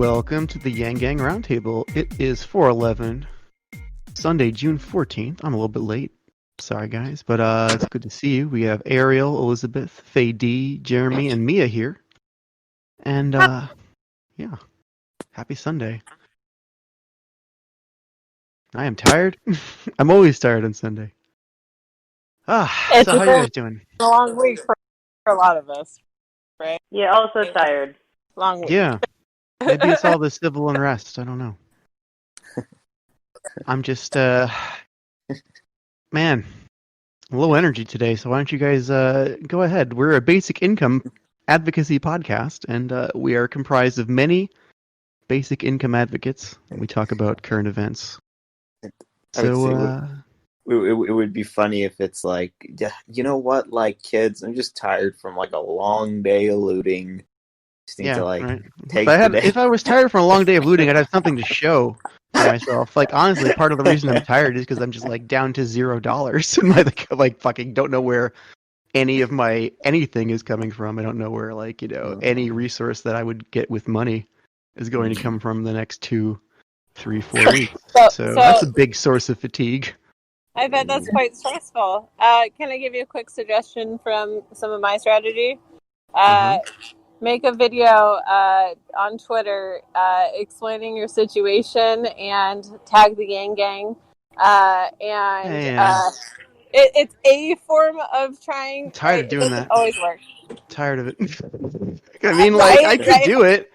Welcome to the Yang Gang Roundtable. It is 4:11, Sunday, June 14th. I'm a little bit late. Sorry, guys, but it's good to see you. We have Ariel, Elizabeth, Faye D, Jeremy, and Mia here. And, yeah, happy Sunday. I am tired. I'm always tired on Sunday. So how you guys doing? A long week for a lot of us, right? Yeah, also tired. Long week. Yeah, maybe it's all the civil unrest. I don't know. I'm just, man, low energy today, so why don't you guys go ahead? We're a basic income advocacy podcast, and we are comprised of many basic income advocates. We talk about current events. So, it would be funny if it's like, you know what, like, kids, I'm just tired from like a long day of looting. Just need to like right. take If I was tired from a long day of looting, I'd have something to show for myself. Like, honestly, part of the reason I'm tired is because I'm just like down to $0 and like fucking don't know where any of my anything is coming from. I don't know where, like, any resource that I would get with money is going to come from the next 2, 3, 4 weeks. So that's a big source of fatigue. I bet that's quite stressful. Can I give you a quick suggestion from some of my strategy? Make a video on Twitter explaining your situation and tag the Yang Gang. It's a form of trying. I'm tired of doing that. Always work. Tired of it. I mean, like, I could do it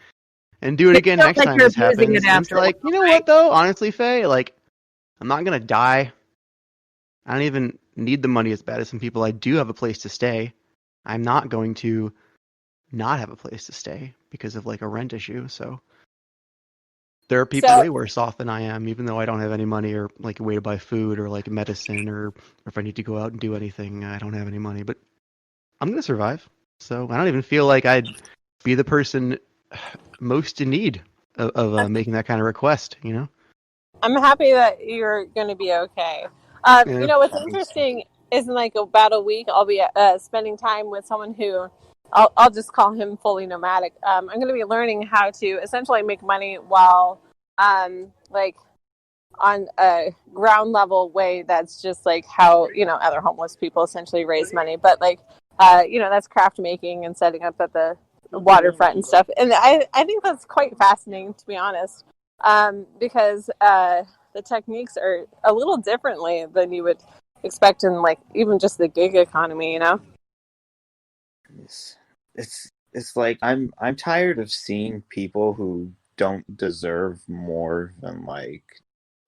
and do it again next time this happens. It's like, you know what, though? Honestly, Faye, like, I'm not going to die. I don't even need the money as bad as some people. I do have a place to stay. I'm not going to not have a place to stay because of, like, a rent issue. So there are people way worse off than I am, even though I don't have any money or, like, a way to buy food or, like, medicine, or if I need to go out and do anything, I don't have any money. But I'm going to survive. So I don't even feel like I'd be the person most in need of making that kind of request, you know? I'm happy that you're going to be okay. You know, what's interesting is in like about a week, I'll be spending time with someone who I'll just call him fully nomadic. I'm going to be learning how to essentially make money while like on a ground level way. That's just like how, other homeless people essentially raise money. But like, that's craft making and setting up at the waterfront and stuff. And I think that's quite fascinating, to be honest, because the techniques are a little differently than you would expect in, like, even just the gig economy, It's like I'm tired of seeing people who don't deserve more than like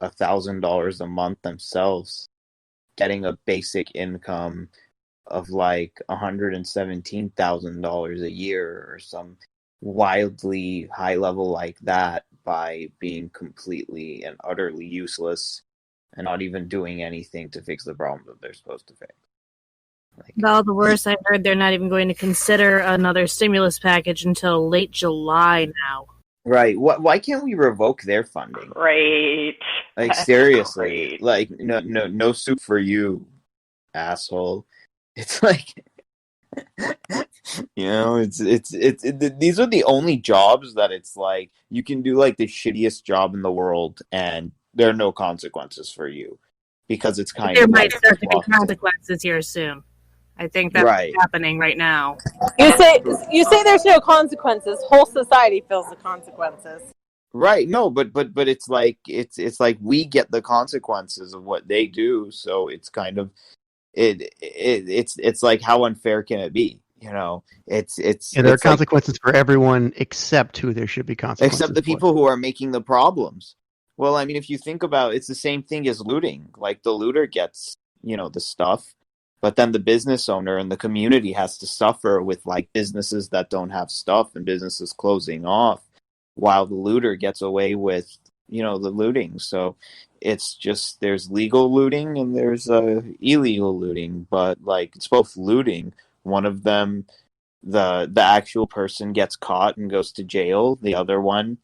$1,000 a month themselves getting a basic income of like $117,000 a year or some wildly high level like that, by being completely and utterly useless and not even doing anything to fix the problem that they're supposed to fix. Well, the worst, I heard they're not even going to consider another stimulus package until late July now. Right. Why can't we revoke their funding? Great. Like, seriously. Great. Like, no soup for you, asshole. It's like, these are the only jobs that it's like you can do like the shittiest job in the world and there are no consequences for you, because it's kind there of might like start to be consequences here soon. I think that's what's happening right now. You say there's no consequences. Whole society feels the consequences. Right. No, but it's like it's like we get the consequences of what they do, so it's kind of it's like, how unfair can it be? There are consequences for everyone except who there should be consequences except the people who are making the problems. Well, I mean, if you think about it, it's the same thing as looting. Like, the looter gets, the stuff, but then the business owner and the community has to suffer with like businesses that don't have stuff and businesses closing off, while the looter gets away with, the looting. So it's just, there's legal looting and there's illegal looting, but like, it's both looting. One of them, the actual person gets caught and goes to jail. The other one,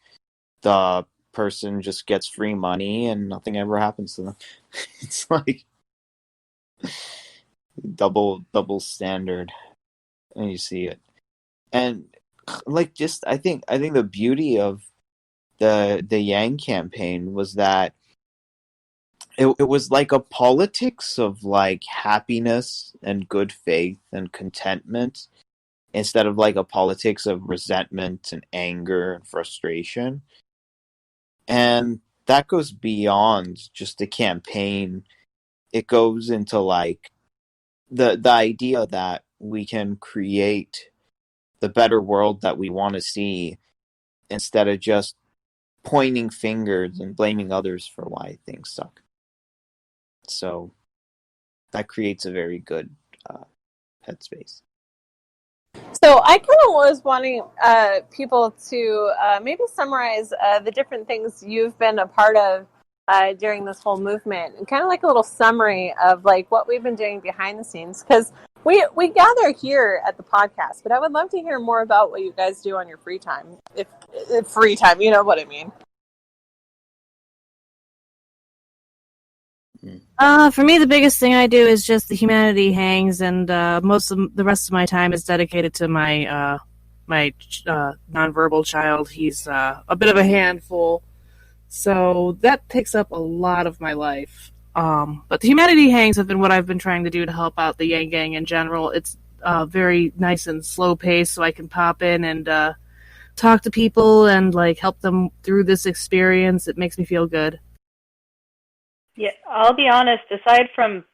the person just gets free money and nothing ever happens to them. It's like double standard, and you see it. And like, just I think the beauty of the Yang campaign was that it was like a politics of like happiness and good faith and contentment instead of like a politics of resentment and anger and frustration. And that goes beyond just a campaign. It goes into like the idea that we can create the better world that we want to see instead of just pointing fingers and blaming others for why things suck. So that creates a very good headspace. So I kind of was wanting people to maybe summarize the different things you've been a part of during this whole movement, and kind of like a little summary of like what we've been doing behind the scenes, because we gather here at the podcast, but I would love to hear more about what you guys do on your free time, if free time, you know what I mean. For me, the biggest thing I do is just the humanity hangs, and most of the rest of my time is dedicated to my nonverbal child. He's a bit of a handful, so that takes up a lot of my life. But the humanity hangs have been what I've been trying to do to help out the Yang Gang in general. It's very nice and slow paced, so I can pop in and talk to people and like help them through this experience. It makes me feel good. Yeah, I'll be honest, aside from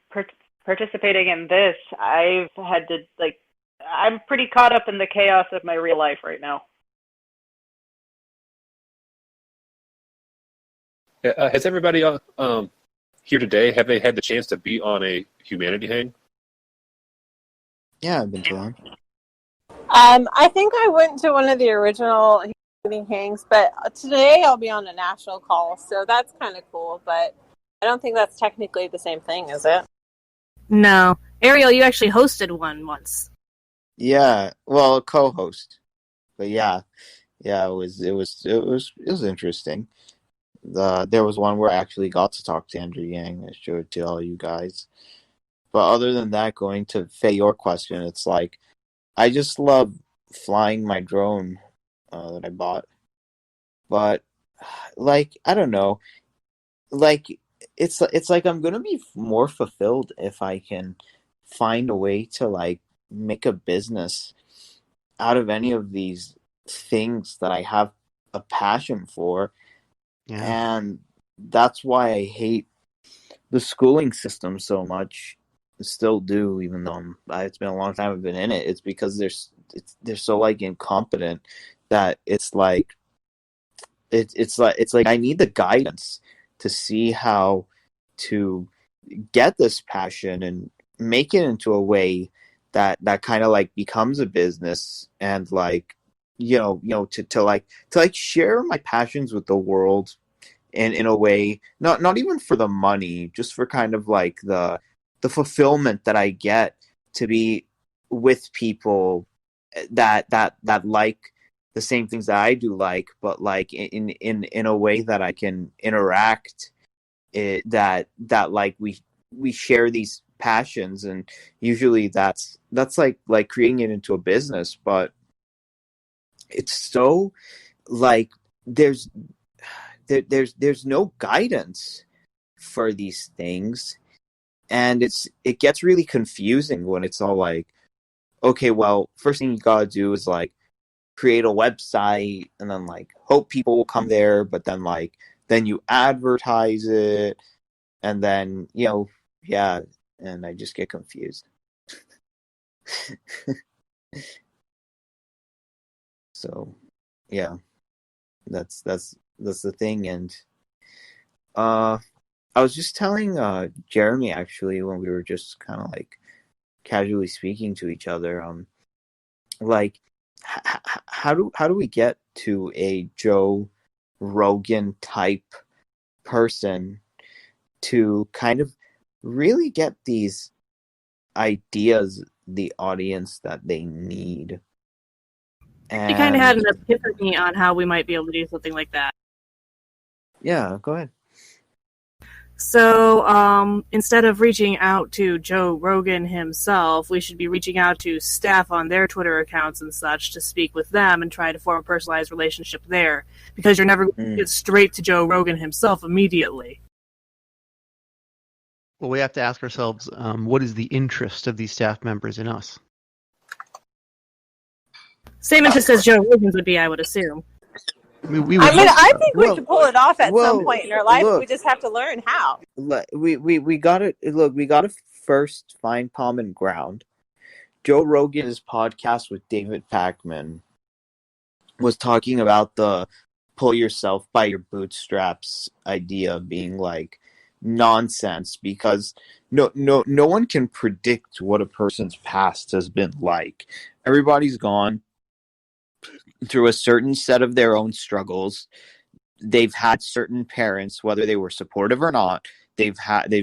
participating in this, I've had to, like, I'm pretty caught up in the chaos of my real life right now. Has everybody here today, have they had the chance to be on a humanity hang? Yeah, I've been to one. I think I went to one of the original humanity hangs, but today I'll be on a national call, so that's kind of cool, but I don't think that's technically the same thing, is it? No. Ariel, you actually hosted one once. Yeah, well, a co-host. But yeah, it was interesting. There was one where I actually got to talk to Andrew Yang. I showed it to all you guys. But other than that, going to Faye, your question, it's like I just love flying my drone that I bought. But like I don't know, like it's like I'm gonna be more fulfilled if I can find a way to like make a business out of any of these things that I have a passion for. Yeah. And that's why I hate the schooling system so much. I still do, even though it's been a long time I've been in it. It's because they're so like incompetent that it's like it's like I need the guidance to see how to get this passion and make it into a way that kind of like becomes a business, and like to like share my passions with the world in a way, not even for the money, just for kind of like the fulfillment that I get to be with people that like the same things that I do like, but like in a way that I can interact, that like we share these passions, and usually that's like creating it into a business. But it's so like there's no guidance for these things, and it gets really confusing when it's all like, okay, well, first thing you gotta do is like create a website and then like hope people will come there, but then like then you advertise it, and then yeah, and I just get confused. So yeah, that's the thing. And I was just telling Jeremy actually when we were just kind of like casually speaking to each other, like how do we get to a Joe Rogan type person to kind of really get these ideas the audience that they need? And We kind of had an epiphany on how we might be able to do something like that. Yeah, go ahead. So instead of reaching out to Joe Rogan himself, we should be reaching out to staff on their Twitter accounts and such to speak with them and try to form a personalized relationship there, because you're never going to get straight to Joe Rogan himself immediately. Well, we have to ask ourselves, what is the interest of these staff members in us? Same interest as Joe Rogan's would be, I would assume. I think we can pull it off at some point in our life. We just have to learn how. We gotta first find common ground. Joe Rogan's podcast with David Pakman was talking about the pull yourself by your bootstraps idea being like nonsense, because no one can predict what a person's past has been like. Everybody's gone through a certain set of their own struggles. They've had certain parents, whether they were supportive or not. They've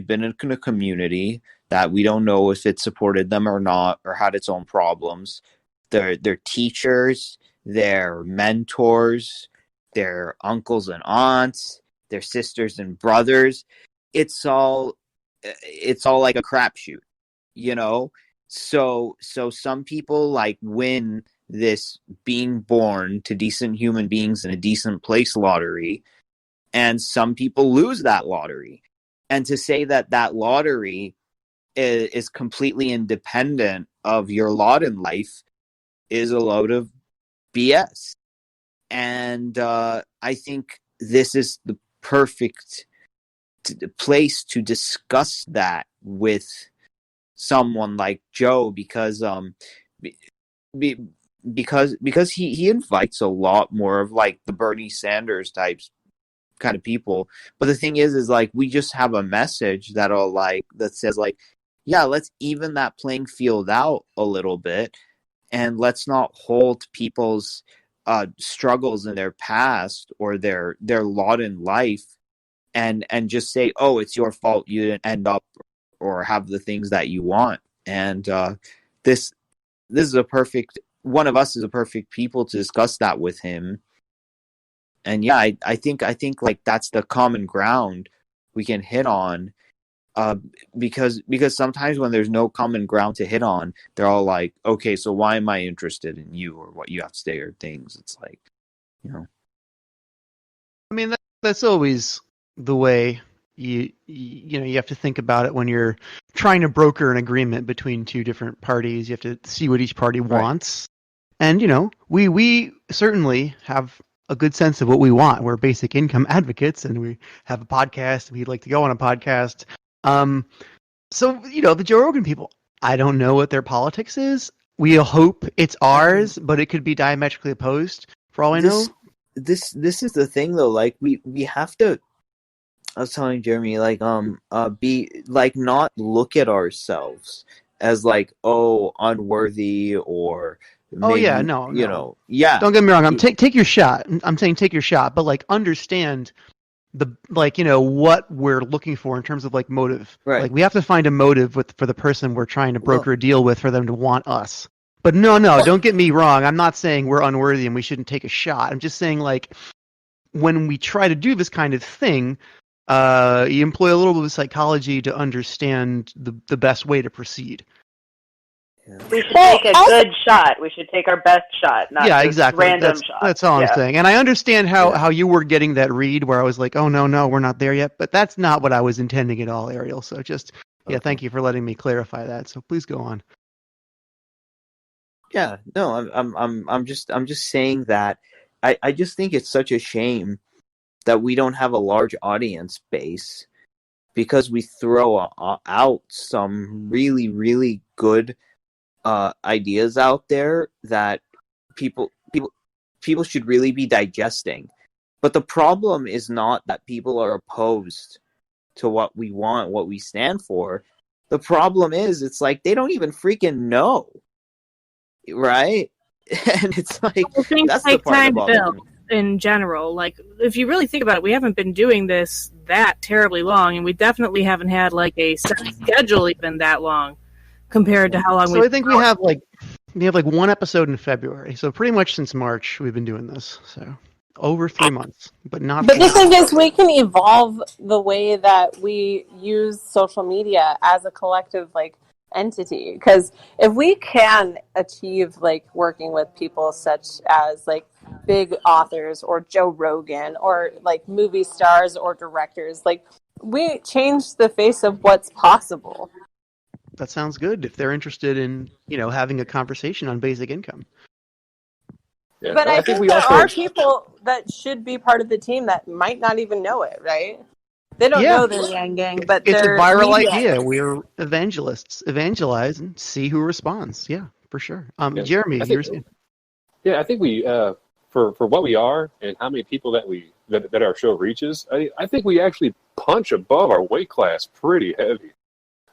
been in a community that we don't know if it supported them or not, or had its own problems. Their teachers, their mentors, their uncles and aunts, their sisters and brothers. It's all like a crapshoot, you know? So some people like win this being born to decent human beings in a decent place lottery, and some people lose that lottery. And to say that lottery is completely independent of your lot in life is a load of BS. And I think this is the perfect place to discuss that with someone like Joe, because because he invites a lot more of like the Bernie Sanders types kind of people. But the thing is like, we just have a message that says like, yeah, let's even that playing field out a little bit, and let's not hold people's struggles in their past or their lot in life and just say, oh, it's your fault you didn't end up or have the things that you want. And this is a perfect, one of us is a perfect people to discuss that with him. And yeah, I think like that's the common ground we can hit on, because sometimes when there's no common ground to hit on, they're all like, okay, so why am I interested in you or what you have to say or things? It's like, you know. I mean, that's always the way you have to think about it when you're trying to broker an agreement between two different parties. You have to see what each party wants. And, we certainly have a good sense of what we want. We're basic income advocates, and we have a podcast. We'd like to go on a podcast. So, the Joe Rogan people, I don't know what their politics is. We hope it's ours, but it could be diametrically opposed for all I know. This is the thing, though. Like, we have to, I was telling Jeremy, like, be, like, not look at ourselves as, like, oh, unworthy or... Maybe, no. Yeah. Don't get me wrong. Take your shot. I'm saying take your shot, but like understand what we're looking for in terms of like motive. Right. Like we have to find a motive for the person we're trying to broker a deal with for them to want us. But no, don't get me wrong. I'm not saying we're unworthy and we shouldn't take a shot. I'm just saying like when we try to do this kind of thing, you employ a little bit of psychology to understand the best way to proceed. We should take a good shot. We should take our best shot, not exactly. Random shots. That's all I'm saying. And I understand how you were getting that read where I was like, oh, no, we're not there yet. But that's not what I was intending at all, Ariel. So just, thank you for letting me clarify that. So please go on. Yeah, no, I'm just saying that I just think it's such a shame that we don't have a large audience base, because we throw out some really, really good ideas out there that people should really be digesting. But the problem is not that people are opposed to what we want, what we stand for. The problem is it's like they don't even freaking know, right? And it's like things take time to build in general. Like if you really think about it, we haven't been doing this that terribly long, and we definitely haven't had like a set schedule even that long compared to how long I think we have like one episode in February. So pretty much since March we've been doing this. So Over 3 months, but not. But the thing is, we can evolve the way that we use social media as a collective, like, entity. Because if we can achieve, like, working with people such as, like, big authors or Joe Rogan or, like, movie stars or directors, like, we change the face of what's possible. That sounds good if they're interested in, having a conversation on basic income. Yeah, But I think we there also are people that should be part of the team that might not even know it, right? They don't know they're Yang Gang, but it's a they're viral media. idea. We're evangelists. Evangelize and see who responds. Yeah, for sure. Jeremy, you were saying? Yeah, I think we for what we are and how many people that our show reaches, I think we actually punch above our weight class pretty heavy.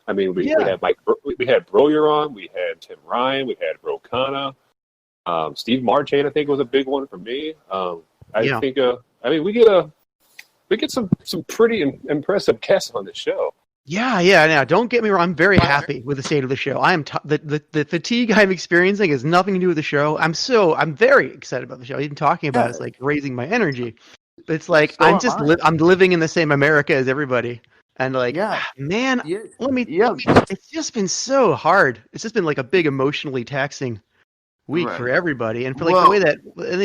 I mean, we had we had Broyer on, we had Tim Ryan, we had Rokana, Steve Marchand, I think, was a big one for me. I think we get some pretty impressive guests on the show. Yeah. Now, don't get me wrong. I'm very happy with the state of the show. I am the fatigue I'm experiencing has nothing to do with the show. I'm very excited about the show. Even talking about it's like raising my energy. But it's like I'm living in the same America as everybody, and like, man, it's just been so hard. It's just been like a big emotionally taxing week for everybody, and for like the way that let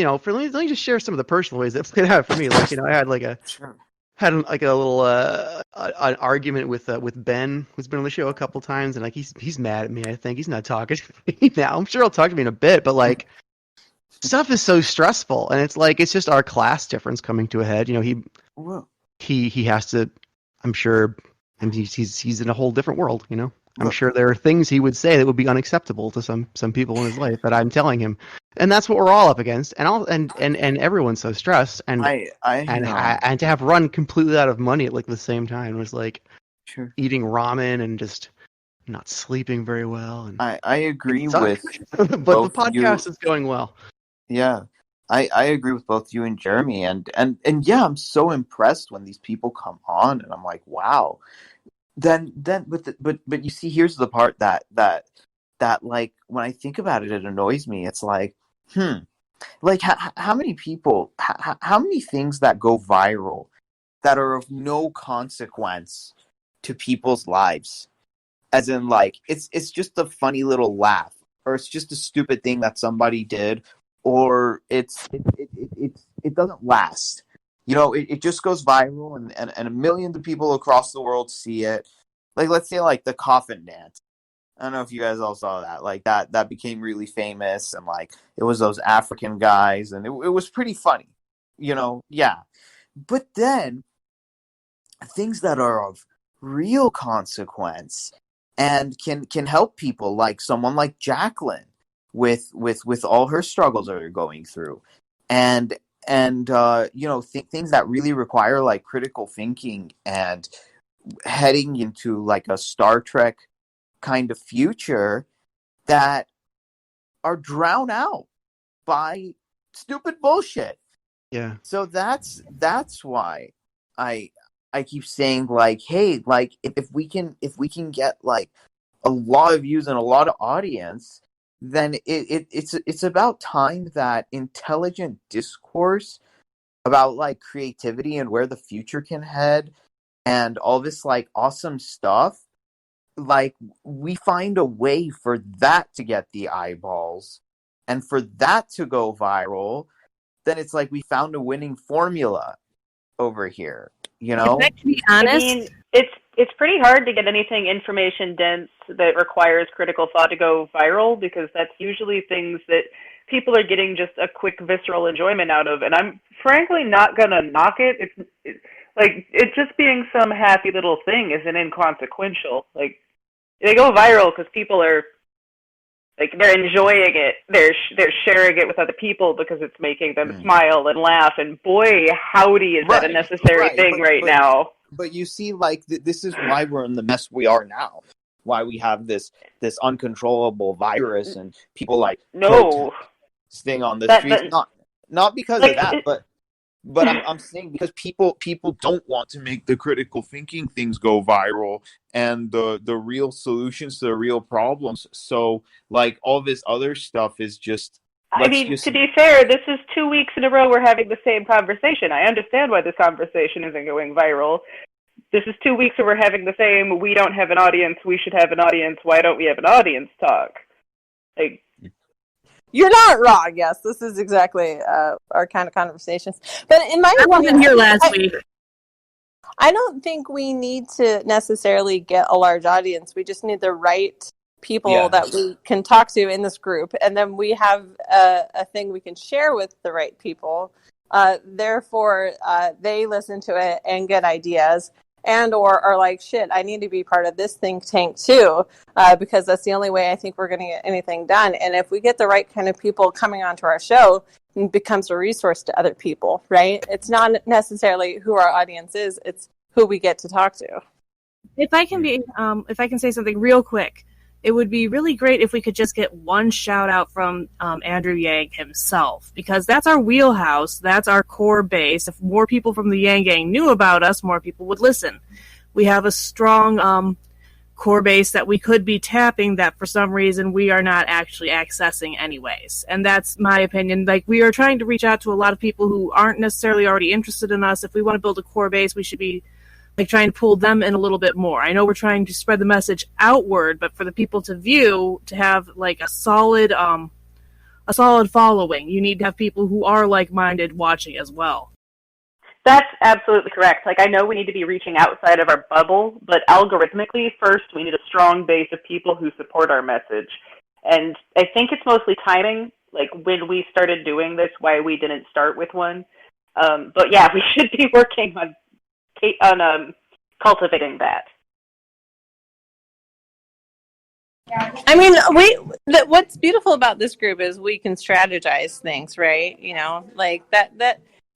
me just share some of the personal ways that played out for me. Like, I had like a little an argument with Ben, who's been on the show a couple times, and like he's mad at me. I think he's not talking to me now. I'm sure he'll talk to me in a bit, but like stuff is so stressful, and it's like it's just our class difference coming to a head. He has to. I'm sure. And he's in a whole different world. I'm sure there are things he would say that would be unacceptable to some people in his life that I'm telling him, and that's what we're all up against. And everyone's so stressed, and to have run completely out of money at like the same time was like eating ramen and just not sleeping very well. And I agree with, but the podcast is going well. Yeah, I agree with both you and Jeremy, and yeah, I'm so impressed when these people come on, and I'm like, wow. But you see, here's the part that like when I think about it, it annoys me. It's like, like how many people, how many things that go viral that are of no consequence to people's lives, as in like it's just a funny little laugh, or it's just a stupid thing that somebody did, or it doesn't last. It just goes viral, and millions of people across the world see it. Like, let's say, like, the coffin dance. I don't know if you guys all saw that. Like, that became really famous, and, like, it was those African guys, and it was pretty funny. Yeah. But then, things that are of real consequence and can help people, like someone like Jacqueline with all her struggles that are going through, and things that really require like critical thinking and heading into like a Star Trek kind of future that are drowned out by stupid bullshit. Yeah. So that's why I keep saying, like, hey, like if we can get like a lot of views and a lot of audience, then it's about time that intelligent discourse about like creativity and where the future can head and all this like awesome stuff, like we find a way for that to get the eyeballs and for that to go viral. Then it's like we found a winning formula over here, To be honest, I mean, it's pretty hard to get anything information dense that requires critical thought to go viral, because that's usually things that people are getting just a quick visceral enjoyment out of. And I'm frankly not gonna knock it. It's just being some happy little thing isn't inconsequential. Like, they go viral because people are like, they're enjoying it. They're sharing it with other people because it's making them smile and laugh. And boy, howdy, is that a necessary thing right now. But you see, like, this is why we're in the mess we are now. Why we have this uncontrollable virus and people like protesting on the streets. Not because of that, but I'm saying because people don't want to make the critical thinking things go viral and the real solutions to the real problems. So like all this other stuff is just I mean, to be fair, this is 2 weeks in a row we're having the same conversation. I understand why this conversation isn't going viral. This is 2 weeks where we're having the same, we don't have an audience, we should have an audience, why don't we have an audience talk? Like, you're not wrong. Yes, this is exactly our kind of conversations. But in my opinion, I wasn't here last week. I don't think we need to necessarily get a large audience. We just need the right people that we can talk to in this group, and then we have a thing we can share with the right people. Therefore, they listen to it and get ideas, and or are like, shit, I need to be part of this think tank too, because that's the only way I think we're going to get anything done. And if we get the right kind of people coming onto our show, it becomes a resource to other people, right? It's not necessarily who our audience is, it's who we get to talk to. If I can say something real quick, it would be really great if we could just get one shout out from Andrew Yang himself, because that's our wheelhouse, that's our core base. If more people from the Yang Gang knew about us, more people would listen. We have a strong core base that we could be tapping that for some reason we are not actually accessing anyways. And that's my opinion. Like, we are trying to reach out to a lot of people who aren't necessarily already interested in us. If we want to build a core base, we should be like trying to pull them in a little bit more. I know we're trying to spread the message outward, but for the people to view, to have like a solid following, you need to have people who are like-minded watching as well. That's absolutely correct. Like, I know we need to be reaching outside of our bubble, but algorithmically, first, we need a strong base of people who support our message. And I think it's mostly timing, like when we started doing this, why we didn't start with one. But yeah, we should be working on cultivating that. I mean, what's beautiful about this group is we can strategize things, right? You know, like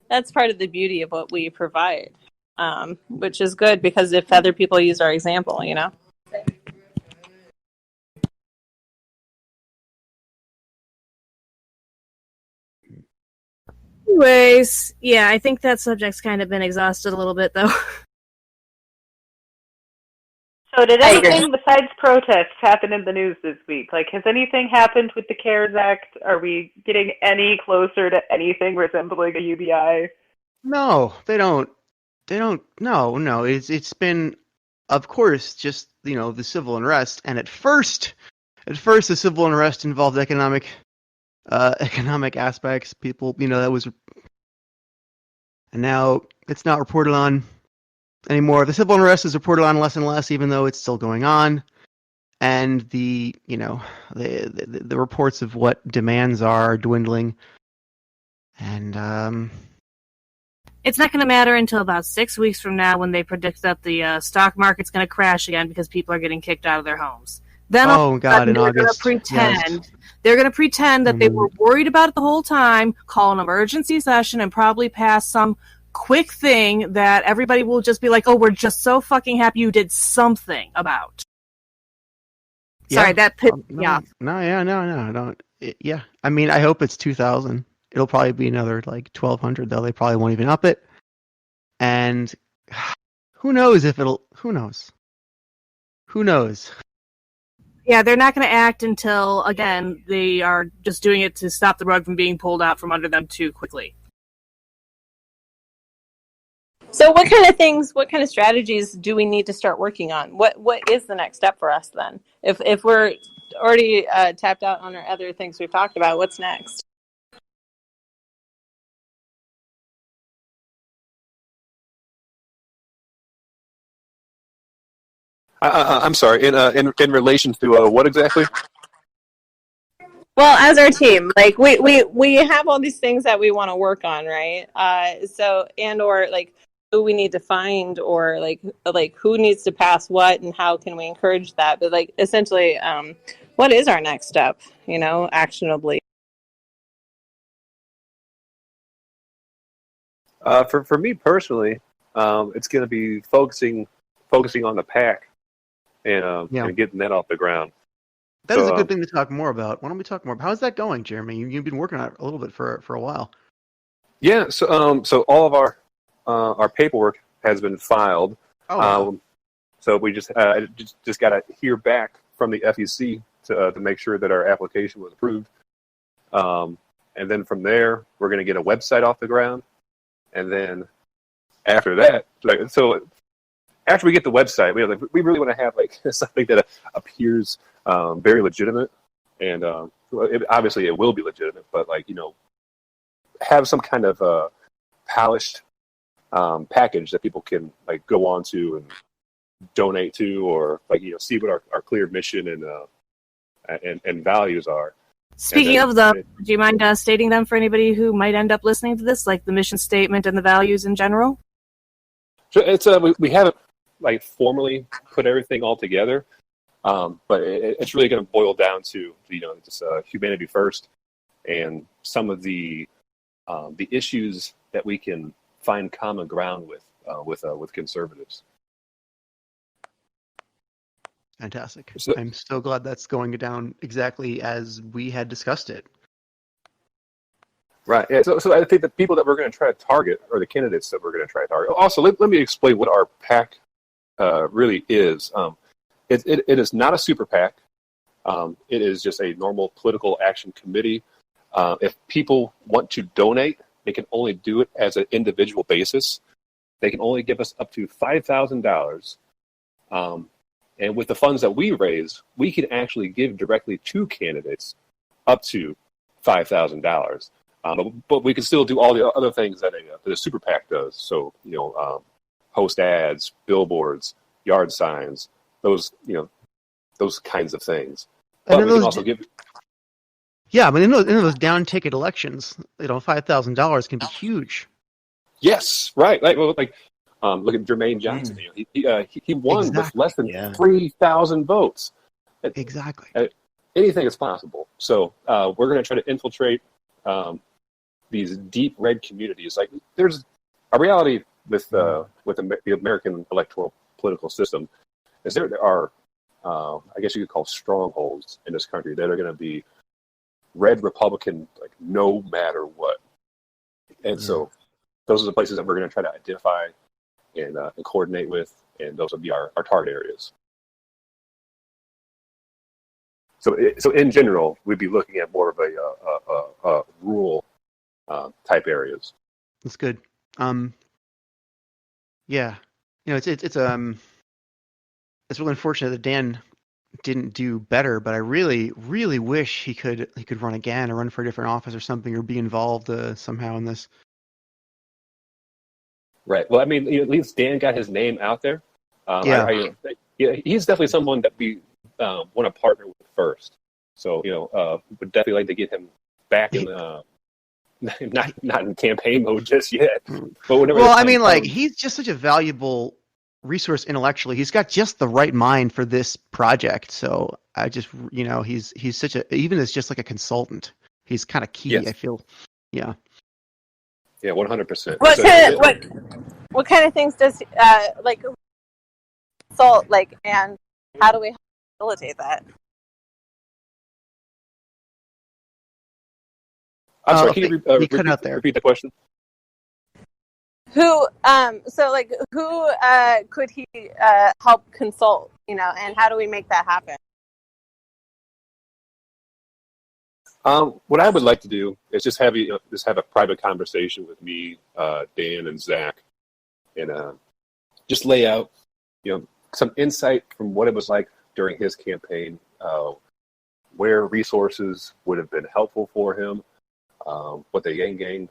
that's part of the beauty of what we provide, which is good because if other people use our example, you know. Anyways, yeah, I think that subject's kind of been exhausted a little bit, though. So did anything besides protests happen in the news this week? Like, has anything happened with the CARES Act? Are we getting any closer to anything resembling a UBI? No, they don't. No. It's been, of course, just, the civil unrest. And at first, the civil unrest involved economic aspects. People, that was, and now it's not reported on anymore. The civil unrest is reported on less and less, even though it's still going on. And the reports of what demands are dwindling. And it's not going to matter until about 6 weeks from now when they predict that the stock market's going to crash again because people are getting kicked out of their homes. Then in August, they're going to pretend that they were worried about it the whole time, call an emergency session, and probably pass some quick thing that everybody will just be like, "Oh, we're just so fucking happy you did something about." Yeah. Sorry, that No, don't. Yeah, I mean, I hope it's 2,000. It'll probably be another like 1,200 though. They probably won't even up it. And who knows if it'll? Who knows? Yeah, they're not going to act until, again, they are just doing it to stop the rug from being pulled out from under them too quickly. So what kind of strategies do we need to start working on? What is the next step for us then? If we're already tapped out on our other things we've talked about, what's next? I'm sorry. In relation to what exactly? Well, as our team, like we have all these things that we want to work on, right? So or like who we need to find, or like who needs to pass what, and how can we encourage that? But like essentially, what is our next step? Actionably. For me personally, it's going to be focusing on the pack and getting that off the ground. That is a good thing to talk more about. Why don't we talk more? How's that going, Jeremy? You've been working on it a little bit for a while. Yeah. So all of our paperwork has been filed. Oh. Wow. So we just got to hear back from the FEC to make sure that our application was approved. And then from there, we're going to get a website off the ground. And then after that, so after we get the website, we really want to have something that appears very legitimate. And obviously it will be legitimate, but have some kind of polished package that people can go on to and donate to, or see what our clear mission and values are. Speaking of them, do you mind stating them for anybody who might end up listening to this, like the mission statement and the values in general? So it's we haven't formally put everything all together, but it's really going to boil down to just humanity first, and some of the issues that we can find common ground with conservatives. Fantastic. I'm so glad that's going down exactly as we had discussed it. Right. Yeah. So I think the people that we're going to try to target are the candidates that we're going to try to target. Also, let me explain what our PAC really is. It is not a super PAC. It is just a normal political action committee. If people want to donate, they can only do it as an individual basis. They can only give us up to $5,000. And with the funds that we raise, we can actually give directly to candidates up to $5,000. But we can still do all the other things that a super PAC does. So, host ads, billboards, yard signs, those kinds of things. But we can also give. Yeah, but in those down ticket elections, $5,000 can be huge. Yes, right. Look at Jermaine Johnson. He won with less than 3,000 votes. Exactly. Anything is possible. So we're going to try to infiltrate these deep red communities. There's a reality with the American electoral political system is there are I guess you could call strongholds in this country that are going to be red Republican no matter what. And so those are the places that we're going to try to identify and coordinate with, and those will be our target areas. So in general, we'd be looking at more of a rural type areas. That's good. Yeah, it's really unfortunate that Dan didn't do better, but I really, really wish he could run again or run for a different office or something, or be involved somehow in this. Right. Well, I mean, at least Dan got his name out there. He's definitely someone that we want to partner with first. So, would definitely like to get him back in not in campaign mode just yet. But whenever. Well, I mean, he's just such a valuable resource intellectually. He's got just the right mind for this project. So I just, he's such even as just like a consultant, he's kind of key. Yes. I feel. Yeah. Yeah, 100%. What kind of things does consult and how do we facilitate that? I'm sorry. Can you repeat the question? Who could he help consult? And how do we make that happen? What I would like to do is just have a private conversation with me, Dan, and Zach, and just lay out, some insight from what it was like during his campaign, where resources would have been helpful for him, what the Yang Gang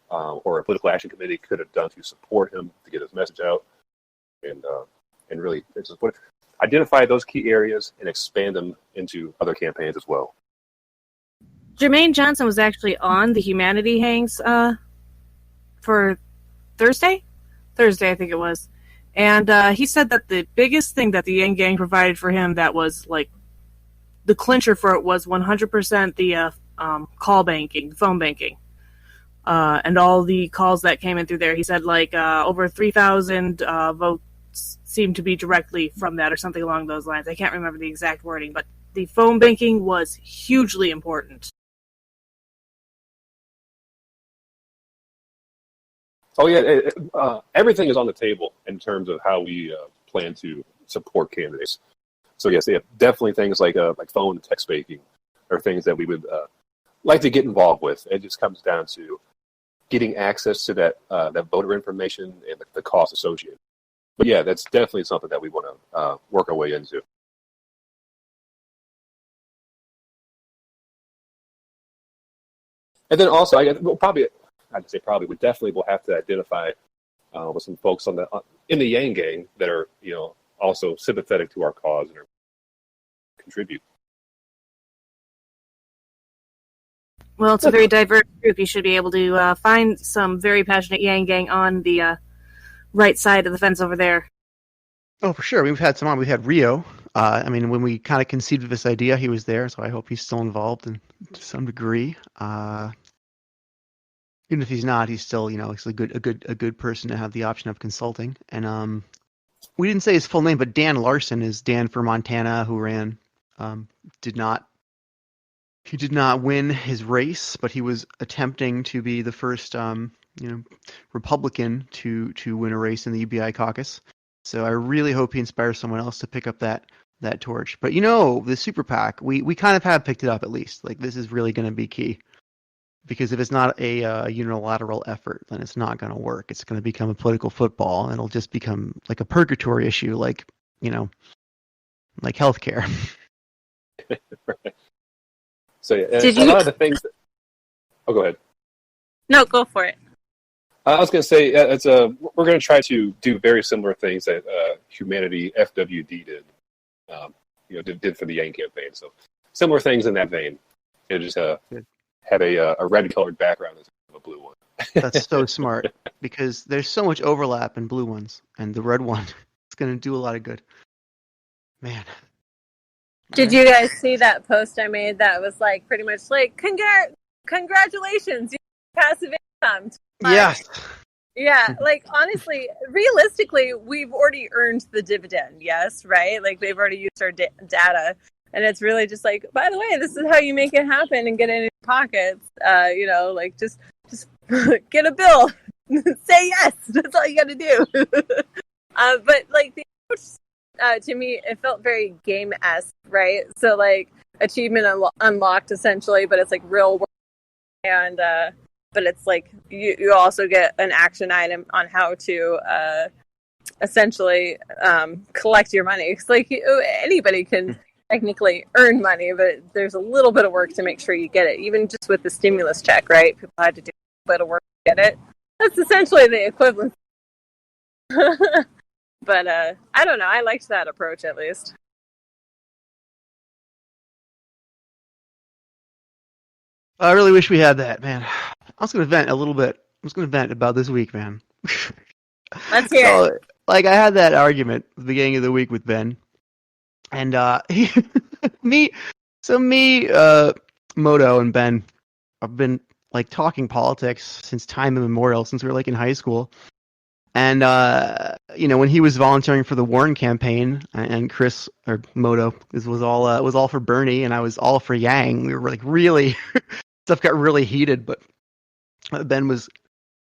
or a political action committee could have done to support him to get his message out, and really just identify those key areas and expand them into other campaigns as well. Jermaine Johnson was actually on the Humanity Hangs for Thursday, I think it was. And he said that the biggest thing that the Yang Gang provided for him that was the clincher for it was 100% the call banking, phone banking, and all the calls that came in through there. He said over 3,000 votes seemed to be directly from that or something along those lines. I can't remember the exact wording, but the phone banking was hugely important. Oh yeah, everything is on the table in terms of how we plan to support candidates. So yes, definitely things like phone and text banking are things that we would like to get involved with. It just comes down to getting access to that voter information and the cost associated. But yeah, that's definitely something that we want to work our way into. And then also, we definitely will have to identify with some folks in the Yang gang that are, also sympathetic to our cause and contribute. Well, it's a very diverse group. You should be able to find some very passionate Yang gang on the right side of the fence over there. Oh, for sure. We've had some on. We had Rio. When we kind of conceived of this idea, he was there, so I hope he's still involved to some degree. Even if he's not, he's still, he's a good person to have the option of consulting. And we didn't say his full name, but Dan Larson is Dan for Montana, who ran. He did not win his race, but he was attempting to be the first, Republican to win a race in the UBI caucus. So I really hope he inspires someone else to pick up that torch. But the super PAC, we kind of have picked it up at least. Like, this is really going to be key, because if it's not a unilateral effort, then it's not going to work. It's going to become a political football, and it'll just become like a purgatory issue, like healthcare. Right. So yeah, a lot of the things. Oh, go ahead. No, go for it. I was going to say we're going to try to do very similar things that Humanity FWD did, did for the Yang campaign. So similar things in that vein. Just have a red-colored background instead of a blue one. That's so smart, because there's so much overlap in blue ones, and the red one is going to do a lot of good. Man. Did you guys see that post I made that was like pretty much like congratulations, you have passive income? Yes. Yeah, like honestly, realistically, we've already earned the dividend. Yes, right? Like they've already used our data, and it's really just like, by the way, this is how you make it happen and get it in your pockets. Just get a bill, say yes. That's all you got to do. But like the approach, to me, it felt very game-esque, right? So like achievement unlocked essentially, but it's like real work, and but it's like you also get an action item on how to essentially collect your money. It's like anybody can technically earn money, but there's a little bit of work to make sure you get it. Even just with the stimulus check, right? People had to do a bit of work to get it. That's essentially the equivalent. But I don't know. I liked that approach at least. I really wish we had that, man. I was going to vent a little bit. I was going to vent about this week, man. Let's hear it. Like, I had that argument at the beginning of the week with Ben. And Moto, and Ben have been, like, talking politics since time immemorial, since we were, like, in high school. And, when he was volunteering for the Warren campaign, and Chris, or Moto, was all for Bernie, and I was all for Yang. We were, like, really... Stuff got really heated, but Ben was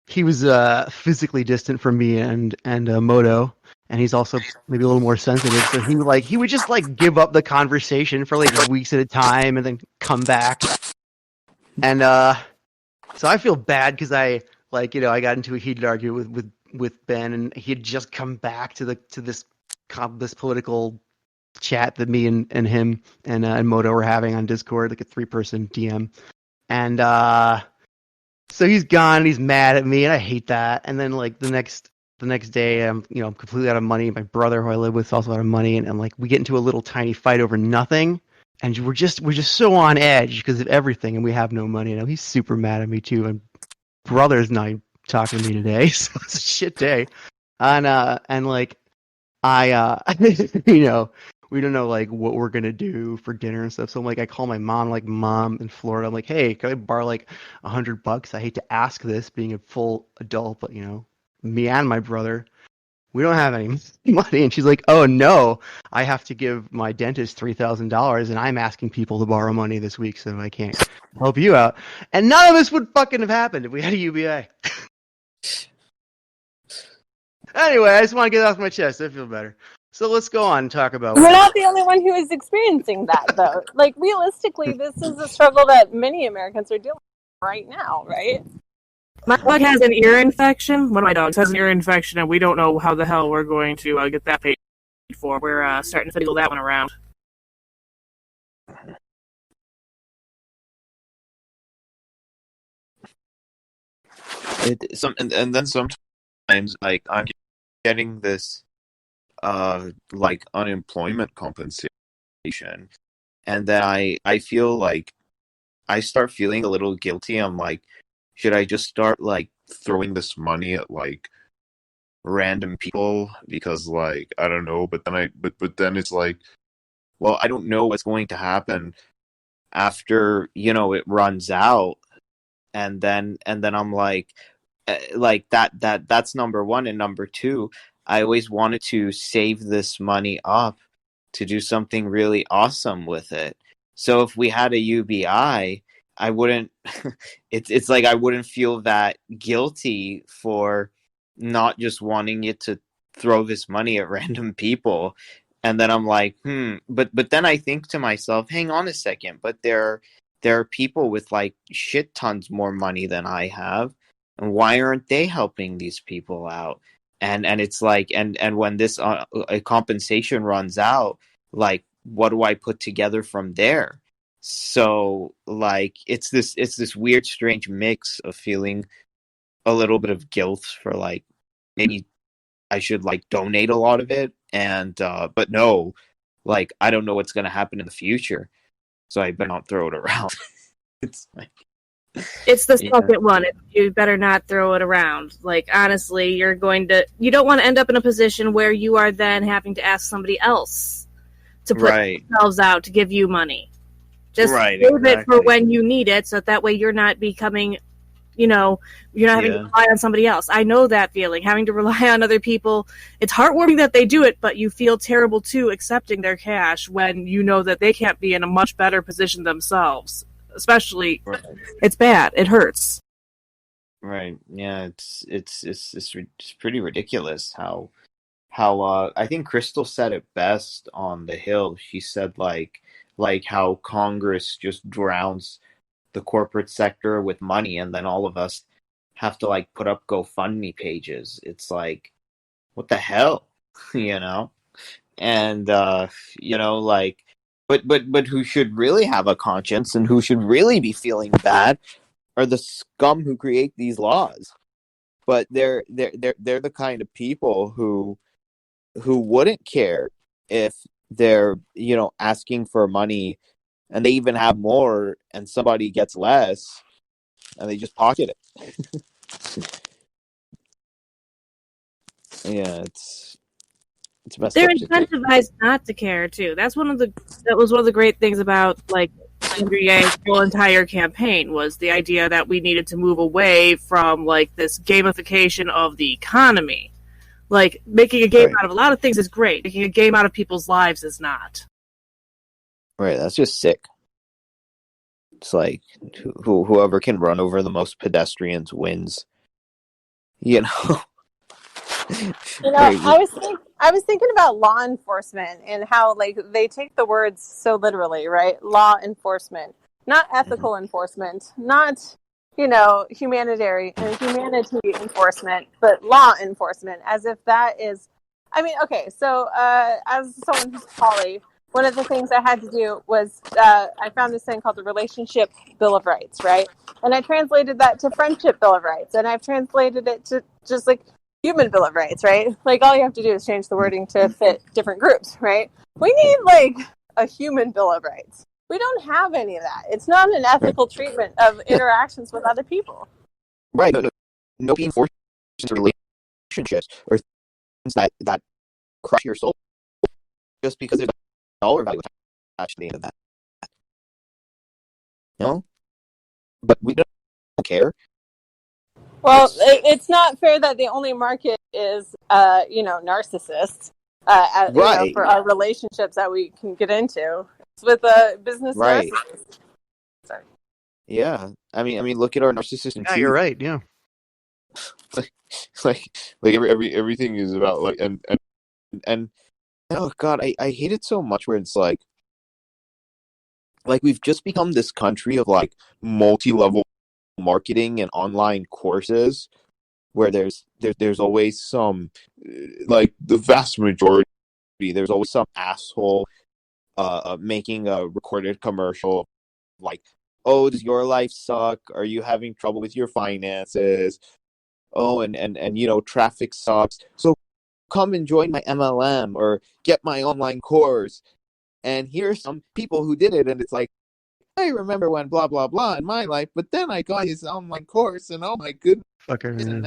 physically distant from me and Moto, and he's also maybe a little more sensitive. So he would just like give up the conversation for like weeks at a time and then come back. And so I feel bad because I got into a heated argument with Ben, and he had just come back to this political chat that me and him and Moto were having on Discord, like a 3-person DM. And so he's gone, and he's mad at me, and I hate that. And then like the next day, I'm completely out of money. My brother, who I live with, is also out of money, and like we get into a little tiny fight over nothing, and we're just so on edge because of everything, and we have no money. And he's super mad at me too. And brother's not talking to me today, so it's a shit day. And like I we don't know like what we're gonna do for dinner and stuff. So I'm like, I call my mom, like mom in Florida. I'm like, hey, can I borrow like $100? I hate to ask this, being a full adult, but me and my brother, we don't have any money. And she's like, oh no, I have to give my dentist $3,000, and I'm asking people to borrow money this week, so I can't help you out. And none of this would fucking have happened if we had a UBI. Anyway, I just want to get it off my chest. I feel better. So let's go on and talk about. We're not the only one who is experiencing that, though. Like, realistically, this is a struggle that many Americans are dealing with right now, right? My dog has an ear infection. One of my dogs has an ear infection, and we don't know how the hell we're going to get that paid for. We're starting to fiddle that one around. And then sometimes like I'm getting this like unemployment compensation, and then I feel like I start feeling a little guilty. I'm like, should I just start like throwing this money at like random people because like I don't know, but then it's like, well, I don't know what's going to happen after, it runs out, and then I'm like that's number one. And number two, I always wanted to save this money up to do something really awesome with it. So if we had a UBI, I wouldn't it's like I wouldn't feel that guilty for not just wanting it to throw this money at random people. And then I'm like, but then I think to myself, hang on a second, but there are people with like shit tons more money than I have, and why aren't they helping these people out? And it's like, and when this compensation runs out, like, what do I put together from there? So like it's this weird strange mix of feeling a little bit of guilt for like maybe I should like donate a lot of it, and but no, like I don't know what's going to happen in the future, so I better not throw it around. It's like, it's the second one. You better not throw it around. Like, honestly, you don't want to end up in a position where you are then having to ask somebody else to put themselves out to give you money. Just save it for when you need it, so that way you're not becoming, you're not having to rely on somebody else. I know that feeling, having to rely on other people. It's heartwarming that they do it, but you feel terrible too accepting their cash when you know that they can't be in a much better position themselves. Especially, it's bad. It hurts. Right. Yeah. It's pretty ridiculous how I think Crystal said it best on the Hill. She said like how Congress just drowns the corporate sector with money, and then all of us have to like put up GoFundMe pages. It's like, what the hell, And like, but who should really have a conscience and who should really be feeling bad are the scum who create these laws. But they're the kind of people who wouldn't care if they're asking for money and they even have more and somebody gets less and they just pocket it. Yeah, it's messed They're up. incentivized not to care too. That was one of the great things about like Andrew Yang's whole entire campaign, was the idea that we needed to move away from like this gamification of the economy. Like, making a game out of a lot of things is great. Making a game out of people's lives is not. Right, that's just sick. It's like whoever can run over the most pedestrians wins. I was thinking about law enforcement and how like they take the words so literally, right? Law enforcement, not ethical enforcement, not humanity enforcement, but law enforcement, as if that is. I mean, okay, so as someone who's poly, one of the things I had to do was I found this thing called the Relationship Bill of Rights, right? And I translated that to Friendship Bill of Rights, and I've translated it to just like Human Bill of Rights, right? Like, all you have to do is change the wording to fit different groups, right? We need like a Human Bill of Rights. We don't have any of that. It's not an ethical treatment of interactions with other people. Right. Nobody enforces relationships or things that crush your soul just because there's a dollar value attached to the end of that. But we don't care. Well, it's not fair that the only market is, narcissists for our relationships that we can get into. It's with a business narcissist. Sorry. Yeah, I mean, look at our narcissist. Yeah, you're right. Yeah, like everything is about like and oh god, I hate it so much where it's like we've just become this country of like multi-level marketing and online courses where there's always some like the vast majority there's always some asshole making a recorded commercial like, oh, does your life suck? Are you having trouble with your finances? Oh, and you know, traffic sucks. So come and join my MLM or get my online course. And here's some people who did it, and it's like, I remember when blah blah blah in my life, but then I got his online course, and oh my goodness, Fucker, man.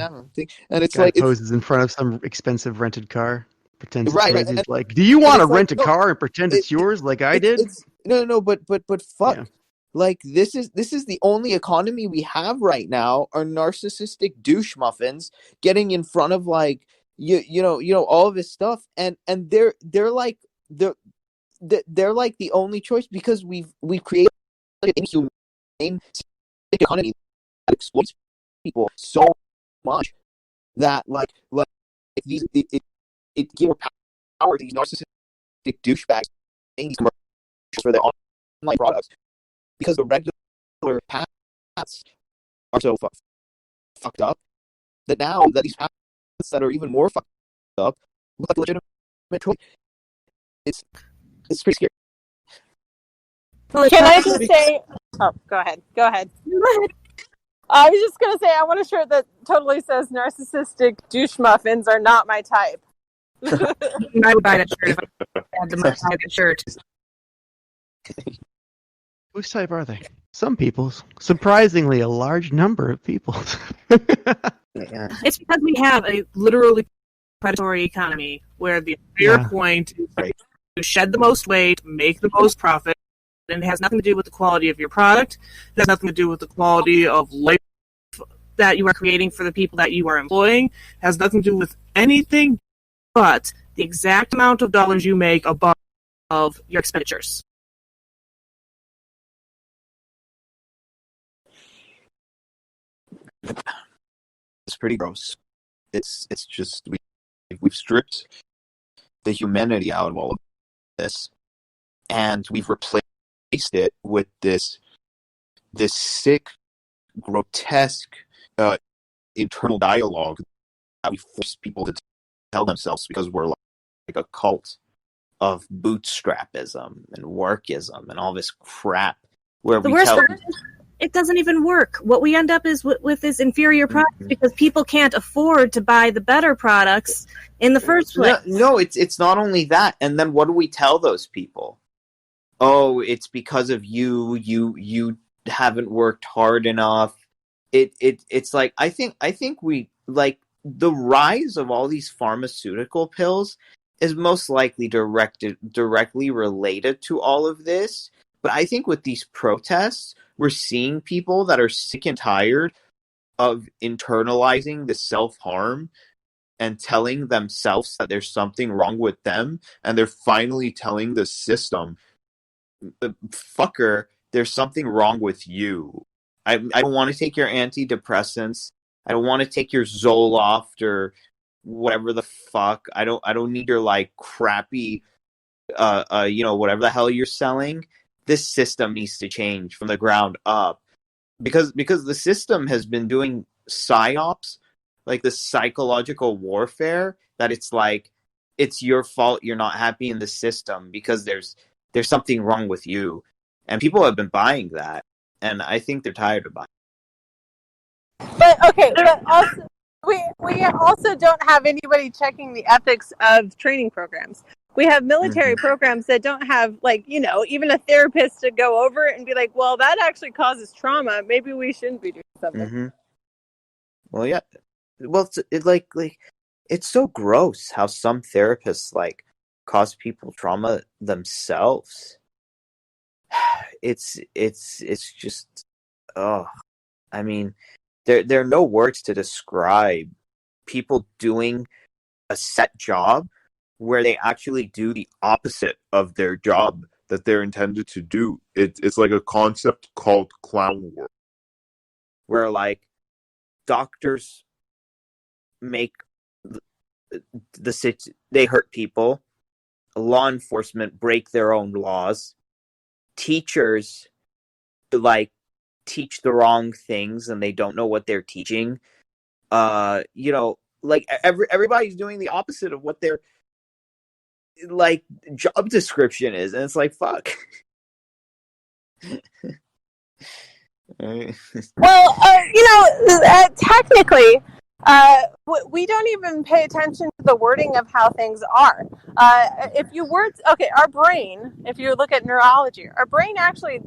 And it's Guy like poses in front of some expensive rented car, pretends right, it's right, his. He's like, "Do you want to it's like rent a no, car and pretend it's yours like I did?" it's no, but fuck. Yeah. Like this is the only economy we have right now are narcissistic douche muffins getting in front of like you know all of this stuff and they're like they're like the only choice because we've created an inhumane economy that exploits people so much that like these it gives power to these narcissistic douchebags making these commercials for their online products because the regular paths are so fucked up that now that these paths that are even more fucked up look like legitimate choice. It's pretty scary. Can I just say? Oh, go ahead. Go ahead. I was just gonna say I want a shirt that totally says "narcissistic douche muffins are not my type." I would buy that shirt if I had the money to buy that shirt. Whose type are they? Some people's. Surprisingly, a large number of people's. Yeah. It's because we have a literally predatory economy where the entire point is to shed the most weight, make the most profit, and it has nothing to do with the quality of your product. It has nothing to do with the quality of life that you are creating for the people that you are employing. It has nothing to do with anything but the exact amount of dollars you make above your expenditures. It's pretty gross. It's just we've stripped the humanity out of all of this, and we've replaced it with this sick, grotesque internal dialogue that we force people to tell themselves because we're like a cult of bootstrapism and workism and all this crap where the we worst tell part is it doesn't even work. What we end up is with is inferior products because people can't afford to buy the better products in the first place. No, it's not only that. And then what do we tell those people? Oh, it's because of you haven't worked hard enough. It's like I think we like the rise of all these pharmaceutical pills is most likely directly related to all of this. But I think with these protests, we're seeing people that are sick and tired of internalizing the self-harm and telling themselves that there's something wrong with them, and they're finally telling the system, fucker, there's something wrong with you. I don't want to take your antidepressants. I don't want to take your Zoloft or whatever the fuck. I don't need your like crappy whatever the hell you're selling. This system needs to change from the ground up. Because the system has been doing psyops, like the psychological warfare, that it's like it's your fault you're not happy in the system because there's something wrong with you. And people have been buying that, and I think they're tired of buying. But okay, but also we also don't have anybody checking the ethics of training programs. We have military programs that don't have, like, even a therapist to go over it and be like, well, that actually causes trauma. Maybe we shouldn't be doing something. Well, yeah. Well, it's so gross how some therapists like cause people trauma themselves. It's just, oh, I mean, there are no words to describe people doing a set job where they actually do the opposite of their job that they're intended to do. It's like a concept called clown work, where like doctors make they hurt people. law enforcement break their own laws, teachers like teach the wrong things and they don't know what they're teaching. Like everybody's doing the opposite of what their like job description is, and it's like fuck. Well, technically, we don't even pay attention to the wording of how things are. Our brain, if you look at neurology, our brain actually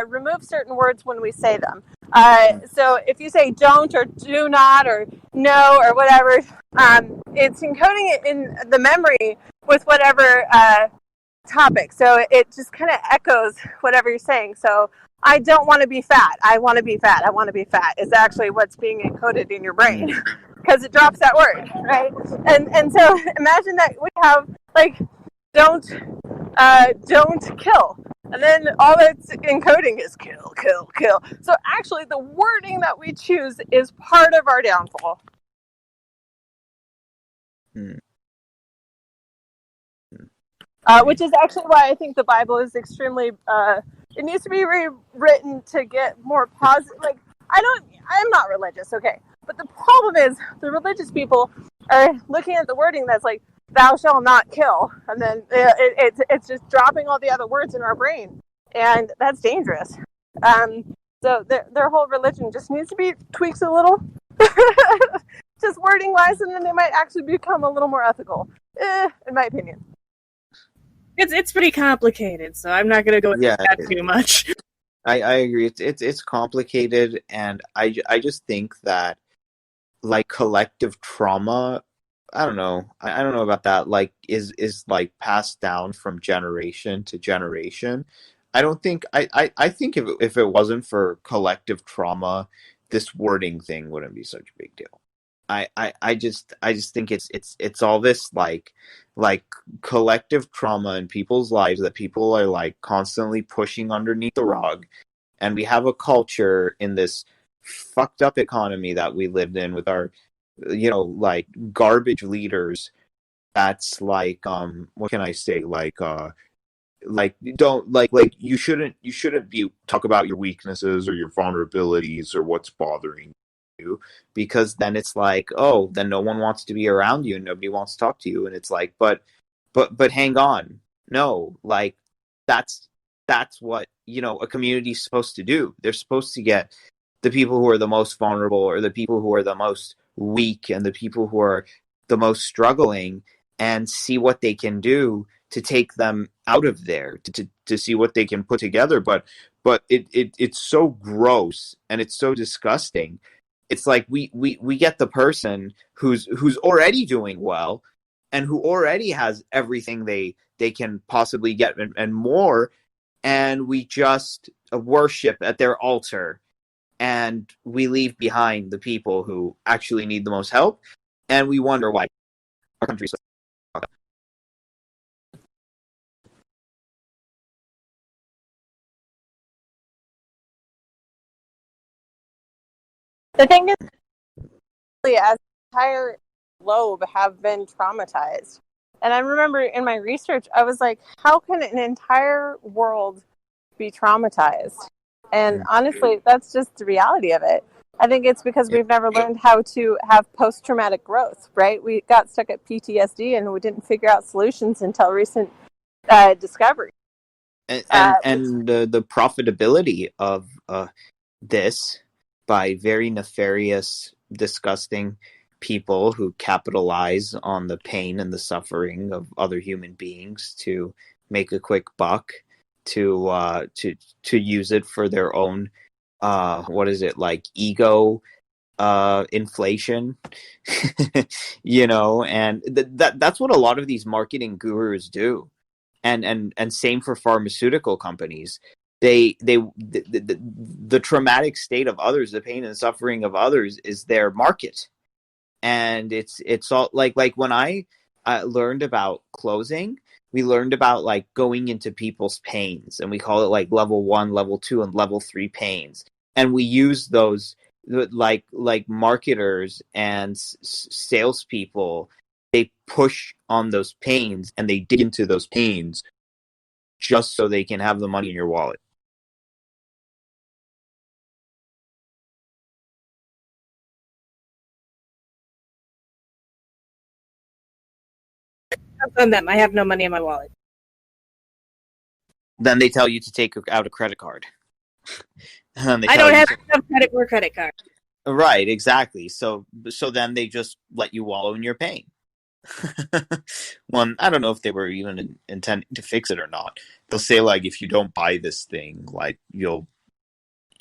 removes certain words when we say them. So if you say don't or do not or no or whatever, it's encoding it in the memory with whatever topic. So it just kind of echoes whatever you're saying. So I don't want to be fat. I want to be fat. I want to be fat is actually what's being encoded in your brain because it drops that word, right? And so imagine that we have like don't kill, and then all that's encoding is kill, kill, kill. So actually, the wording that we choose is part of our downfall. Which is actually why I think the Bible is extremely. It needs to be rewritten to get more positive. Like I'm not religious, okay, but the problem is the religious people are looking at the wording that's like "Thou shalt not kill," and then it's just dropping all the other words in our brain, and that's dangerous. So their whole religion just needs to be tweaked a little, just wording wise, and then they might actually become a little more ethical, in my opinion. It's pretty complicated, so I'm not going to go into that too much. I agree. It's complicated, and I just think that like collective trauma, I don't know about that. Like is like passed down from generation to generation. I don't think I think if it wasn't for collective trauma, this wording thing wouldn't be such a big deal. I just think it's all this like collective trauma in people's lives that people are like constantly pushing underneath the rug, and we have a culture in this fucked up economy that we lived in with our like garbage leaders that's like what can I say, like don't like you shouldn't be talk about your weaknesses or your vulnerabilities or what's bothering you, because then it's like, oh, then no one wants to be around you and nobody wants to talk to you, and it's like but hang on, no, like that's what a community's supposed to do. They're supposed to get the people who are the most vulnerable or the people who are the most weak and the people who are the most struggling and see what they can do to take them out of there, to see what they can put together. But it's so gross and it's so disgusting. It's like we get the person who's already doing well and who already has everything they can possibly get and more, and we just worship at their altar, and we leave behind the people who actually need the most help, and we wonder why our country's so. The thing is, as the entire globe have been traumatized. And I remember in my research, I was like, how can an entire world be traumatized? And honestly, that's just the reality of it. I think it's because we've never learned how to have post-traumatic growth, right? We got stuck at PTSD and we didn't figure out solutions until recent discovery. And the profitability of this by very nefarious, disgusting people who capitalize on the pain and the suffering of other human beings to make a quick buck, to use it for their own what is it, like ego inflation. And that's what a lot of these marketing gurus do, and same for pharmaceutical companies. The traumatic state of others, the pain and suffering of others is their market. And it's all like when I learned about closing, we learned about like going into people's pains, and we call it like level 1, level 2, and level 3 pains, and we use those like marketers and salespeople they push on those pains and they dig into those pains just so they can have the money in your wallet. On them, I have no money in my wallet. Then they tell you to take out a credit card. I don't have enough credit for a credit card. Right, exactly. So then they just let you wallow in your pain. Well, I don't know if they were even intending to fix it or not. They'll say like, if you don't buy this thing, like you'll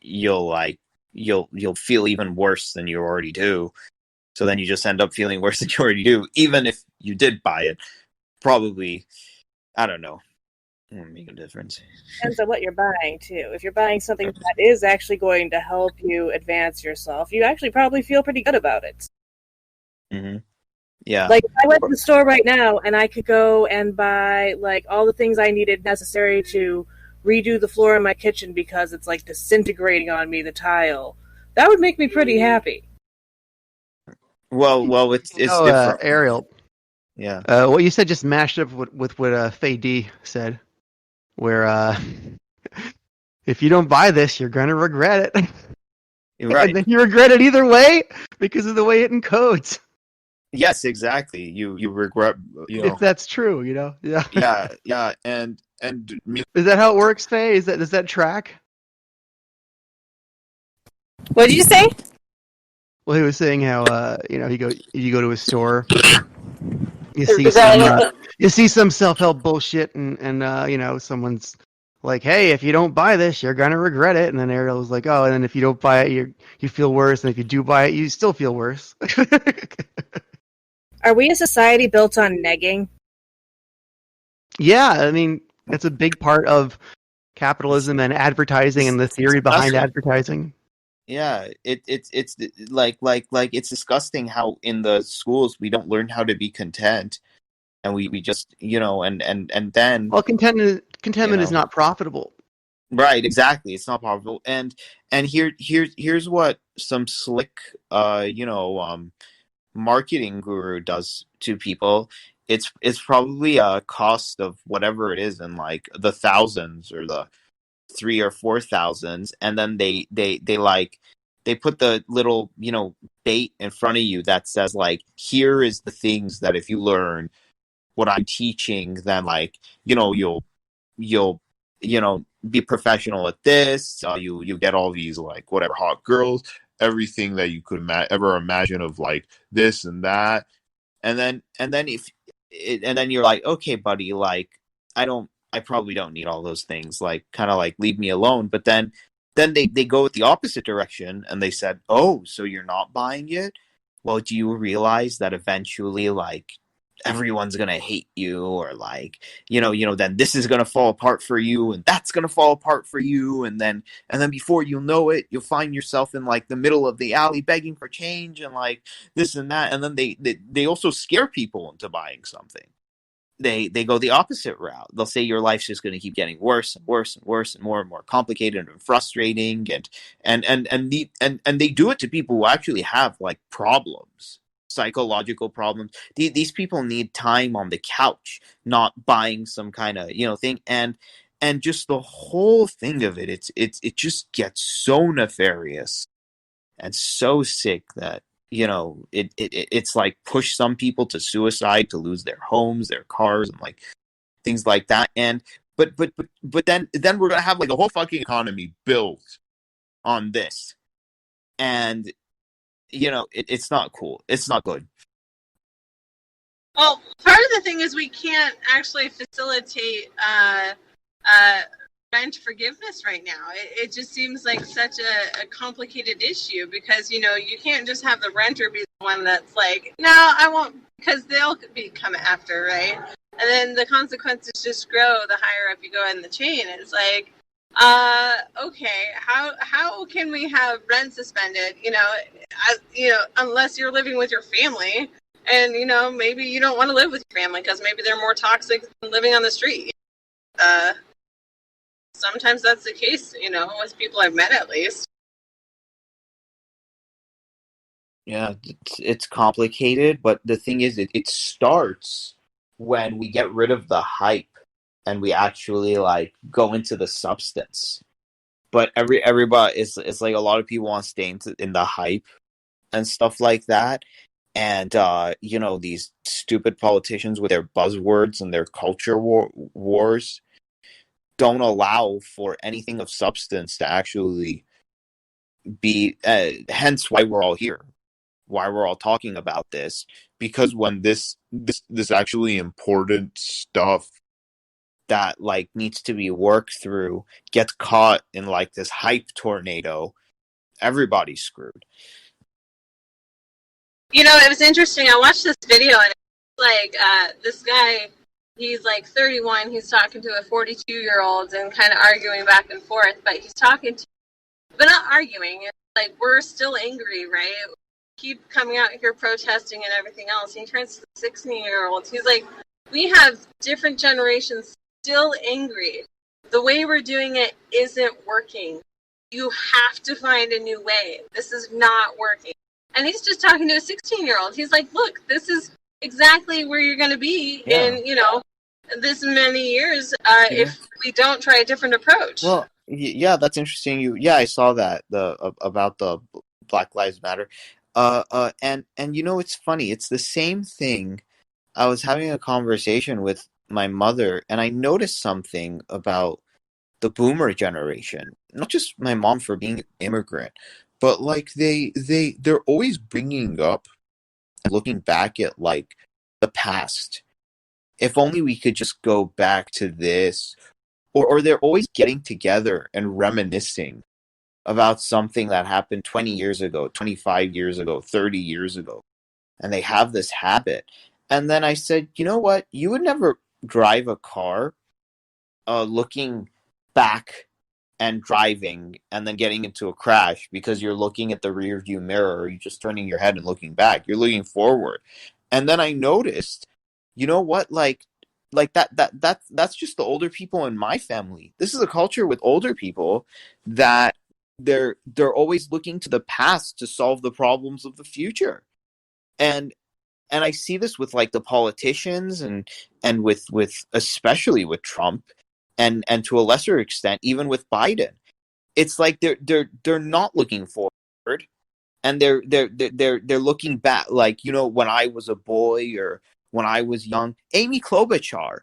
feel even worse than you already do. So then you just end up feeling worse than you already do, even if you did buy it. Probably, I don't know. It won't make a difference. Depends on what you're buying too. If you're buying something that is actually going to help you advance yourself, you actually probably feel pretty good about it. Mm-hmm. Yeah. Like if I went to the store right now and I could go and buy like all the things I needed necessary to redo the floor in my kitchen because it's like disintegrating on me, the tile, that would make me pretty happy. Well, it's different. Ariel. Yeah. What you said just mashed up with what Faye D said, where if you don't buy this, you're gonna regret it. Right. And then you regret it either way because of the way it encodes. Yes, exactly. You regret, if that's true, Yeah. Yeah, and is that how it works, Faye? Does that track? What did you say? Well, he was saying how you go to a store, you see some self-help bullshit, and someone's like, hey, if you don't buy this, you're gonna regret it, and then Ariel was like, oh, and then if you don't buy it, you feel worse, and if you do buy it, you still feel worse. Are we a society built on negging? Yeah, I mean that's a big part of capitalism and advertising and the theory behind advertising. Yeah, it's like it's disgusting how in the schools we don't learn how to be content, and we just and then contentment is not profitable. Right, exactly. It's not profitable, and here's what some slick marketing guru does to people. It's probably a cost of whatever it is in like the thousands or the 3,000 or 4,000, and then they put the little bait in front of you that says like, here is the things that if you learn what I'm teaching, then like you'll be professional at this. You get all these like whatever hot girls, everything that you could ever imagine of like this and that, and then you're like, okay, buddy, like I probably don't need all those things. Like, kind of like leave me alone. But then they go with the opposite direction and they said, oh, so you're not buying it? Well, do you realize that eventually, like, everyone's going to hate you, or like, then this is going to fall apart for you and that's going to fall apart for you. And then before you know it, you'll find yourself in like the middle of the alley begging for change and like this and that. And then they also scare people into buying something. They go the opposite route. They'll say your life's just going to keep getting worse and worse and worse and more complicated and frustrating, and they do it to people who actually have like problems, psychological problems. These people need time on the couch, not buying some kind of thing, and just the whole thing of it just gets so nefarious and so sick that it's like push some people to suicide, to lose their homes, their cars, and like things like that. And but then we're gonna have like a whole fucking economy built on this, and it's not cool. It's not good. Well, part of the thing is we can't actually facilitate rent forgiveness right now. It just seems like such a complicated issue because, you can't just have the renter be the one that's like, no, I won't, because they'll be coming after, right? And then the consequences just grow the higher up you go in the chain. It's like, okay, how can we have rent suspended, unless you're living with your family and, maybe you don't want to live with your family because maybe they're more toxic than living on the street. Sometimes that's the case, with people I've met at least. Yeah, it's complicated, but the thing is, it starts when we get rid of the hype and we actually like go into the substance. But everybody is it's like a lot of people want to stay in the hype and stuff like that. And these stupid politicians with their buzzwords and their culture wars don't allow for anything of substance to actually be. Hence, why we're all here, why we're all talking about this, because when this actually important stuff that like needs to be worked through gets caught in like this hype tornado, everybody's screwed. It was interesting. I watched this video, and it's like this guy, he's like 31. He's talking to a 42-year-old and kind of arguing back and forth. But he's talking to, but not arguing. It's like, we're still angry, right? Keep coming out here protesting and everything else. And he turns to the 16-year-old. He's like, we have different generations still angry. The way we're doing it isn't working. You have to find a new way. This is not working. And he's just talking to a 16-year-old. He's like, look, this is exactly where you're going to be in, this many years if we don't try a different approach. Well, yeah, that's interesting. I saw that about the Black Lives Matter. And it's funny. It's the same thing. I was having a conversation with my mother, and I noticed something about the boomer generation. Not just my mom for being an immigrant, but like they're always bringing up and looking back at like the past. If only we could just go back to this, or they're always getting together and reminiscing about something that happened 20 years ago, 25 years ago, 30 years ago. And they have this habit. And then I said, you know what? You would never drive a car looking back and driving and then getting into a crash because you're looking at the rear view mirror, or you're just turning your head and looking back. You're looking forward. And then I noticed, you know what? Like that's just the older people in my family. This is a culture with older people that they're always looking to the past to solve the problems of the future. And I see this with like the politicians and with especially with Trump and to a lesser extent even with Biden. It's like they're not looking forward, and they're looking back, like, when I was a boy or when I was young. Amy Klobuchar.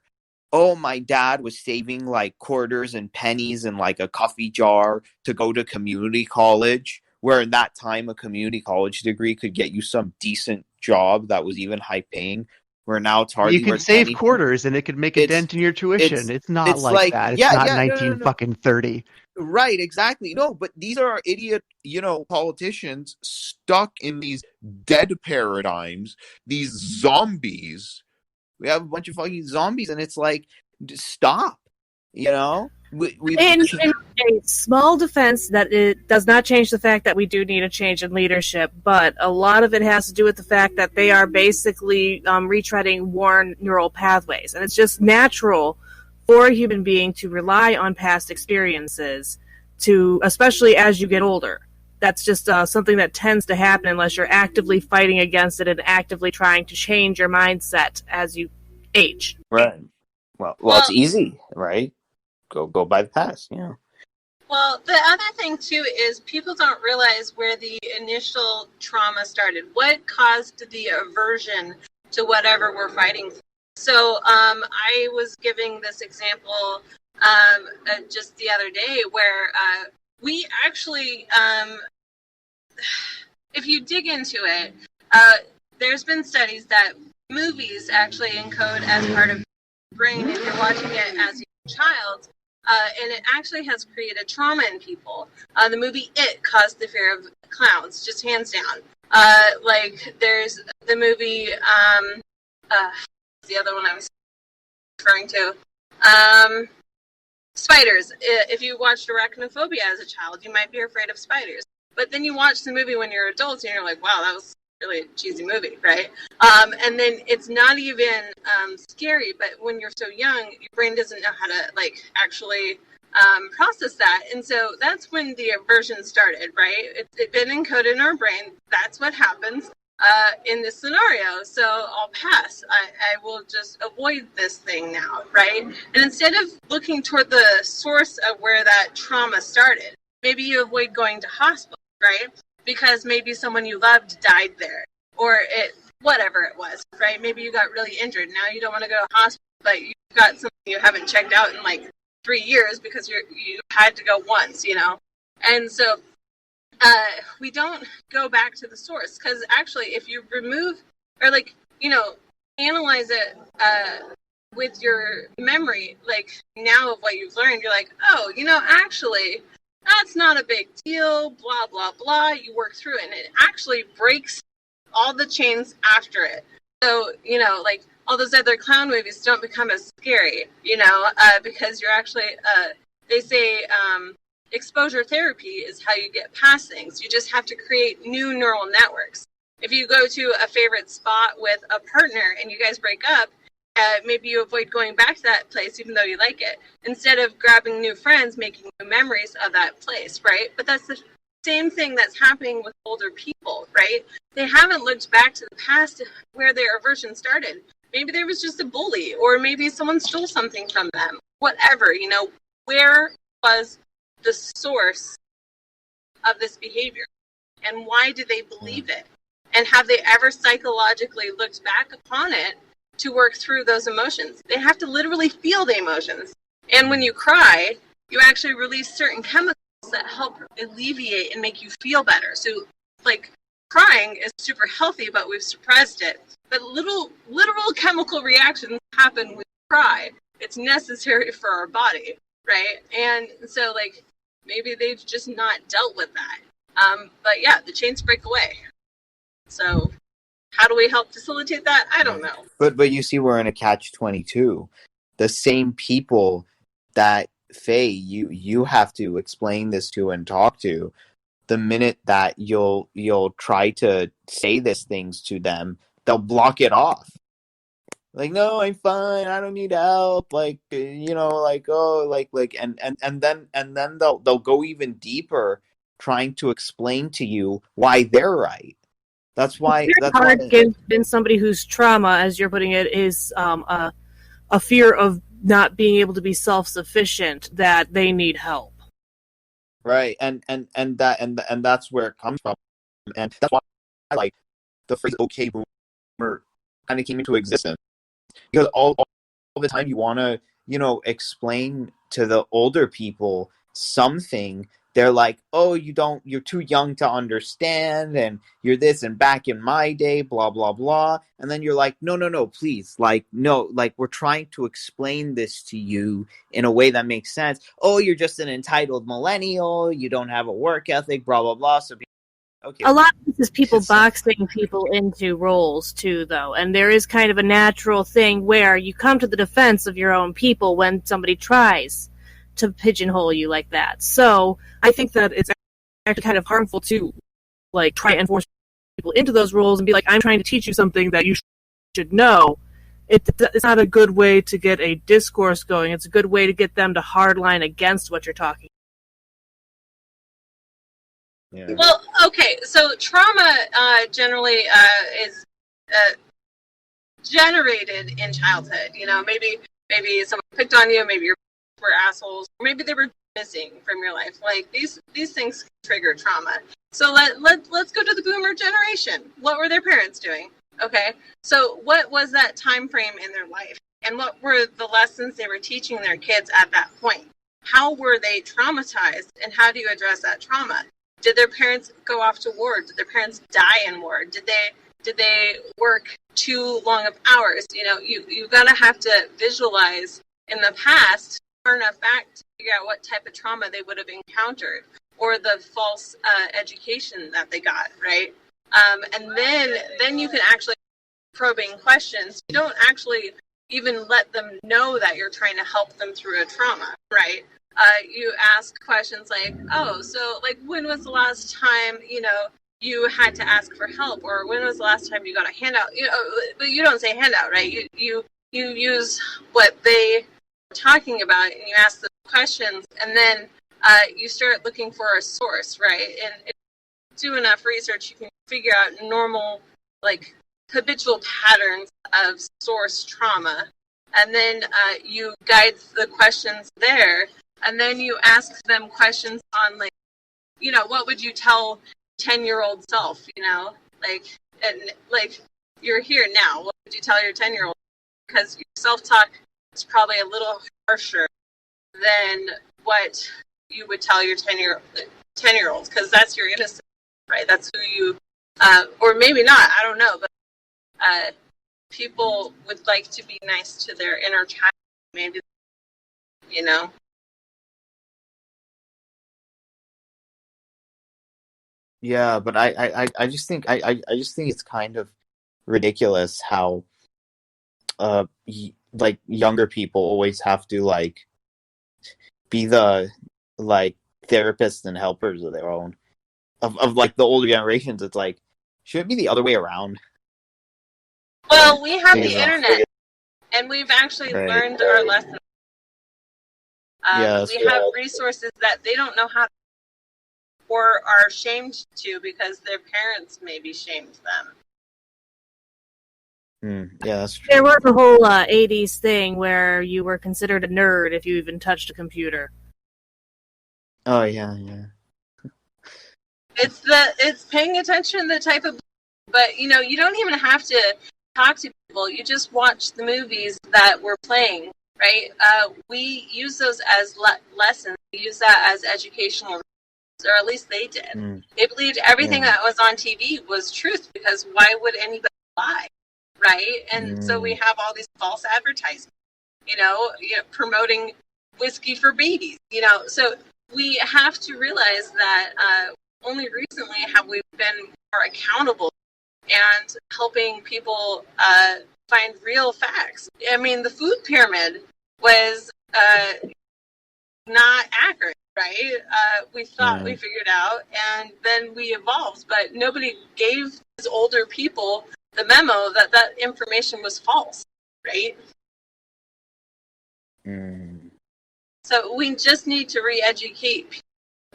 Oh, my dad was saving like quarters and pennies in like a coffee jar to go to community college, where in that time a community college degree could get you some decent job that was even high paying. Where now it's hard. You could save quarters and it could make a dent in your tuition. It's not like that. It's not 1930. Right, exactly. No, but these are our idiot, politicians stuck in these dead paradigms, these zombies. We have a bunch of fucking zombies, and it's like, stop. In a small defense, that it does not change the fact that we do need a change in leadership, but a lot of it has to do with the fact that they are basically retreading worn neural pathways, and it's just natural for a human being to rely on past experiences, especially as you get older. That's just something that tends to happen unless you're actively fighting against it and actively trying to change your mindset as you age. Right. Well, it's easy, right? Go by the past, Well, the other thing too is people don't realize where the initial trauma started. What caused the aversion to whatever we're fighting for? So I was giving this example just the other day where we actually, if you dig into it, there's been studies that movies actually encode as part of your brain if you're watching it as a child. And it actually has created trauma in people. The movie It caused the fear of clowns, just hands down. Like, there's the movie, the other one I was referring to, spiders. If you watched Arachnophobia as a child, you might be afraid of spiders. But then you watch the movie when you're adults, and you're like, wow, that was really a cheesy movie, right? And then it's not even scary, but when you're so young, your brain doesn't know how to actually process that. And so that's when the aversion started, right? It's been encoded in our brain. That's what happens in this scenario. So I'll pass. I will just avoid this thing now, right? And instead of looking toward the source of where that trauma started, maybe you avoid going to hospital, right? Because maybe someone you loved died there, or whatever it was, right? Maybe you got really injured. Now you don't want to go to hospital, but you've got something you haven't checked out in like 3 years because you had to go once, And so we don't go back to the source, because actually if you remove or analyze it with your memory, like now of what you've learned, you're like, oh, actually that's not a big deal, blah, blah, blah. You work through it and it actually breaks all the chains after it. So, like all those other clown movies don't become as scary, because you're actually, they say exposure therapy is how you get past things. You just have to create new neural networks. If you go to a favorite spot with a partner and you guys break up, maybe you avoid going back to that place even though you like it. Instead of grabbing new friends, making new memories of that place, right? But that's the same thing that's happening with older people, right? They haven't looked back to the past where their aversion started. Maybe there was just a bully, or maybe someone stole something from them. Whatever, where was the source of this behavior? And why did they believe it? And have they ever psychologically looked back upon it to work through those emotions? They have to literally feel the emotions. And when you cry, you actually release certain chemicals that help alleviate and make you feel better. So, like, crying is super healthy, but we've suppressed it. But literal chemical reactions happen when you cry. It's necessary for our body, right? And so, like, maybe they've just not dealt with that. But yeah, the chains break away. So how do we help facilitate that? I don't know. But you see, we're in a catch-22. The same people that, Faye, you have to explain this to and talk to, the minute that you'll try to say these things to them, they'll block it off. Like, no, I'm fine. I don't need help. Like, and then they'll go even deeper, trying to explain to you why they're right. That's why. It's hard to convince somebody whose trauma, as you're putting it, is a fear of not being able to be self-sufficient, that they need help. Right, and that's where it comes from, and that's why like the phrase "okay boomer" kind of came into existence, because all the time you want to explain to the older people something, they're like, oh, you're too young to understand, and you're this, and back in my day, blah, blah, blah. And then you're like, no, please. Like, no, like, we're trying to explain this to you in a way that makes sense. Oh, you're just an entitled millennial. You don't have a work ethic, blah, blah, blah. So, okay. A lot of this is people boxing people into roles, too, though. And there is kind of a natural thing where you come to the defense of your own people when somebody tries to pigeonhole you like that. So I think that it's actually kind of harmful to like try and force people into those roles and be like, I'm trying to teach you something that you should know. It's not a good way to get a discourse going. It's a good way to get them to hardline against what you're talking. Yeah. Well, okay, so trauma generally is generated in childhood. Maybe someone picked on you, maybe your were assholes, or maybe they were missing from your life. Like these things trigger trauma. So let's go to the boomer generation. What were their parents doing? Okay, so what was that time frame in their life, and what were the lessons they were teaching their kids at that point? How were they traumatized, and how do you address that trauma? Did their parents go off to war? Did their parents die in war? Did they work too long of hours? You've got to have to visualize in the past far enough back to figure out what type of trauma they would have encountered, or the false education that they got, right? And then you can actually probing questions. You don't actually even let them know that you're trying to help them through a trauma, right? You ask questions like, oh, so like when was the last time, you had to ask for help, or when was the last time you got a handout? But you don't say handout, right? You use what they talking about, and you ask the questions, and then you start looking for a source, right? And if you do enough research, you can figure out normal, like, habitual patterns of source trauma, and then you guide the questions there, and then you ask them questions on, like, you know, what would you tell 10-year-old self, you know, like, and like, you're here now, what would you tell your 10-year-old? Because your self-talk is probably a little harsher than what you would tell your 10-year-olds, because that's your innocence, right? That's who you, or maybe not, I don't know, but people would like to be nice to their inner child, maybe, you know? Yeah, but I just think I just think it's kind of ridiculous how like younger people always have to like be the like therapists and helpers of their own of like the older generations. It's like, should it be the other way around? Well, we have the internet, and we've actually learned our lessons. Yes, we have resources that they don't know how to, or are shamed to because their parents maybe shamed them. Yeah, that's true. There was a whole 80s thing where you were considered a nerd if you even touched a computer. Oh, yeah. It's paying attention to the type of, but, you know, you don't even have to talk to people. You just watch the movies that we're playing, right? We use those as lessons. We use that as educational, or at least they did. They believed everything that was on TV was truth, because why would anybody lie, right? And so we have all these false advertisements, you know, promoting whiskey for babies, you know. So we have to realize that only recently have we been more accountable and helping people find real facts. I mean, the food pyramid was not accurate, right? We thought we figured out, and then we evolved, but nobody gave these older people the memo that that information was false, right? So we just need to re-educate people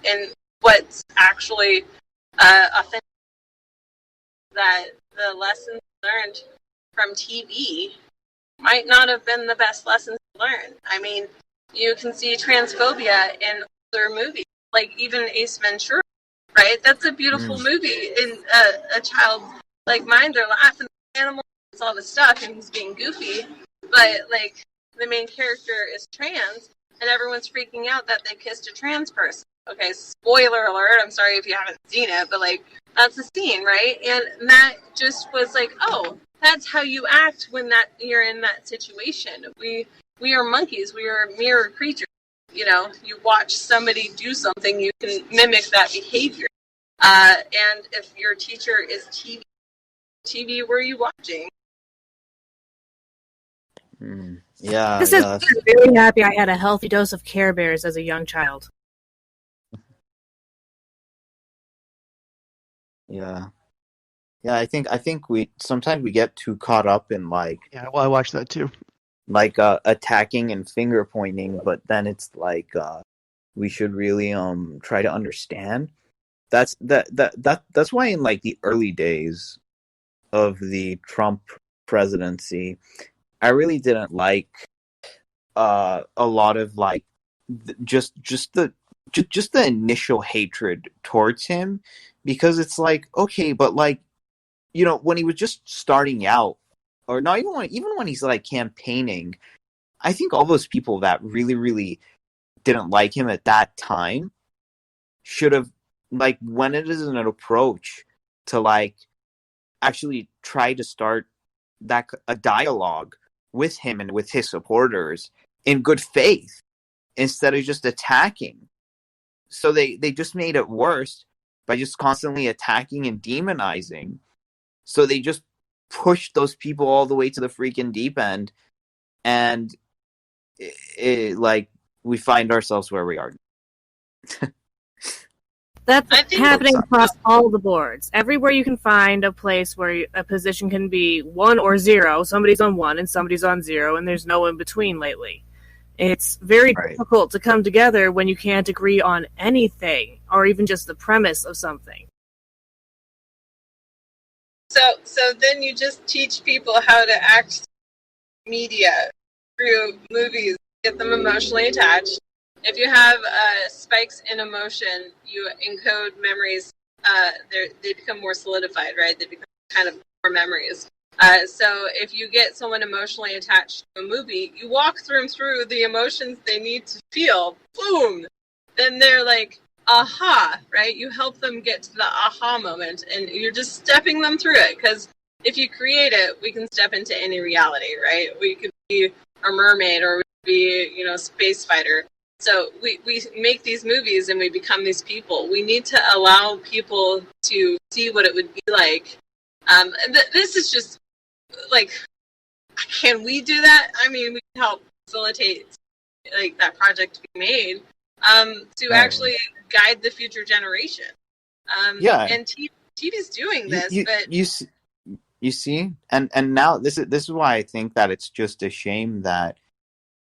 in what's actually authentic. That the lessons learned from TV might not have been the best lessons to learn. I mean, you can see transphobia in older movies, like even Ace Ventura, right? That's a beautiful movie. In a child like mine, they're laughing at animals, all this stuff, and he's being goofy. But, like, the main character is trans, and everyone's freaking out that they kissed a trans person. Okay, spoiler alert, I'm sorry if you haven't seen it, but, like, that's the scene, right? And that just was like, oh, that's how you act when that you're in that situation. We are monkeys. We are mirror creatures. You know, you watch somebody do something, you can mimic that behavior. And if your teacher is TV were you watching? Yeah. This is very happy I had a healthy dose of Care Bears as a young child. Yeah, I think we sometimes we get too caught up in like, well, I watched that too, like attacking and finger pointing, but then it's like we should really try to understand. That's why in like the early days of the Trump presidency, I really didn't like a lot of like just the initial hatred towards him, because it's like, okay, but like, you know, when he was just starting out, or not even when he's like campaigning, I think all those people that really didn't like him at that time should have, like, when it is an approach to like actually try to start a dialogue with him and with his supporters in good faith, instead of just attacking. So they just made it worse by just constantly attacking and demonizing. So they just pushed those people all the way to the freaking deep end, and like, we find ourselves where we are. That's happening across all the boards. Everywhere you can find a place where a position can be 1 or 0, somebody's on 1 and somebody's on 0, and there's no in between lately. It's very difficult to come together when you can't agree on anything, or even just the premise of something. So then you just teach people how to act media through movies, get them emotionally attached. If you have spikes in emotion, you encode memories. They become more solidified, right? They become kind of more memories. So if you get someone emotionally attached to a movie, you walk them through the emotions they need to feel. Boom! Then they're like, aha, right? You help them get to the aha moment, and you're just stepping them through it. Because if you create it, we can step into any reality, right? We could be a mermaid, or we could be, a space fighter. So we make these movies and we become these people. We need to allow people to see what it would be like. This is just like, can we do that? I mean, we can help facilitate like that project to be made to actually guide the future generation. And TV's doing this, but you see, and now this is why I think that it's just a shame that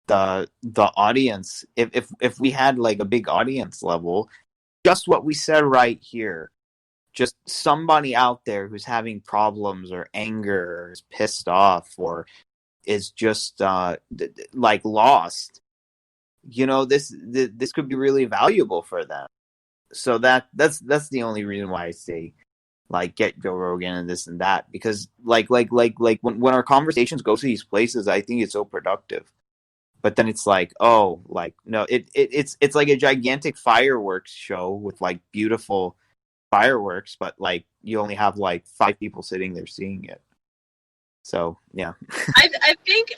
the audience, if we had like a big audience level, just what we said right here, just somebody out there who's having problems or anger or is pissed off or is just like lost, this could be really valuable for them. So that's the only reason why I say like get Joe Rogan and this and that, because like when our conversations go to these places, I think it's so productive. But then it's like, no, it's like a gigantic fireworks show with like beautiful fireworks, but like you only have like 5 people sitting there seeing it. So yeah. I think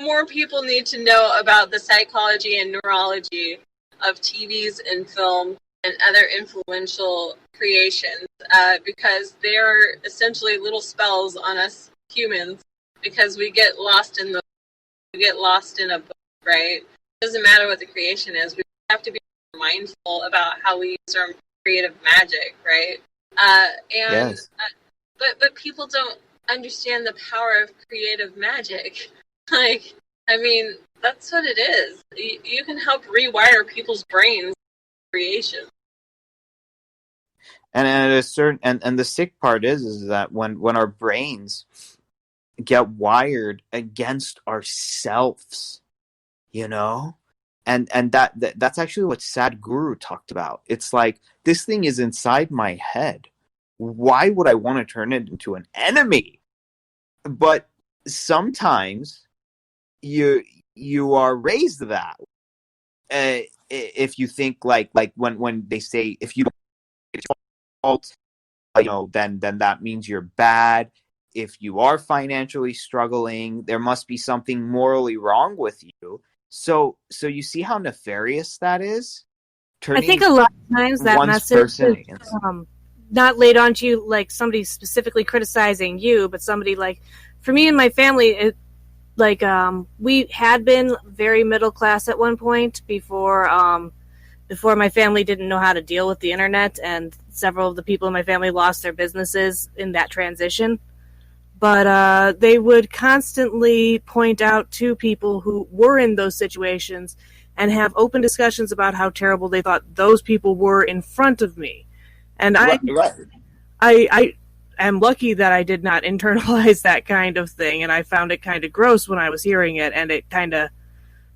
more people need to know about the psychology and neurology of TVs and film and other influential creations, because they're essentially little spells on us humans, because we get lost in a book, right? It doesn't matter what the creation is. We have to be mindful about how we use our creative magic, right? But people don't understand the power of creative magic. Like, I mean, that's what it is. You can help rewire people's brains. Creation. And at a certain and the sick part is that when our brains get wired against ourselves, and that's actually what Sadhguru talked about. It's like, this thing is inside my head. Why would I want to turn it into an enemy? But sometimes you are raised that if you think like when they say if you don't get fault, then that means you're bad. If you are financially struggling, there must be something morally wrong with you. So you see how nefarious that is? I think a lot of times that message is not laid onto you like somebody specifically criticizing you, but somebody like, for me and my family, we had been very middle class at one point before my family didn't know how to deal with the internet, and several of the people in my family lost their businesses in that transition. But they would constantly point out to people who were in those situations and have open discussions about how terrible they thought those people were in front of me. And I am lucky that I did not internalize that kind of thing, and I found it kind of gross when I was hearing it, and it kind of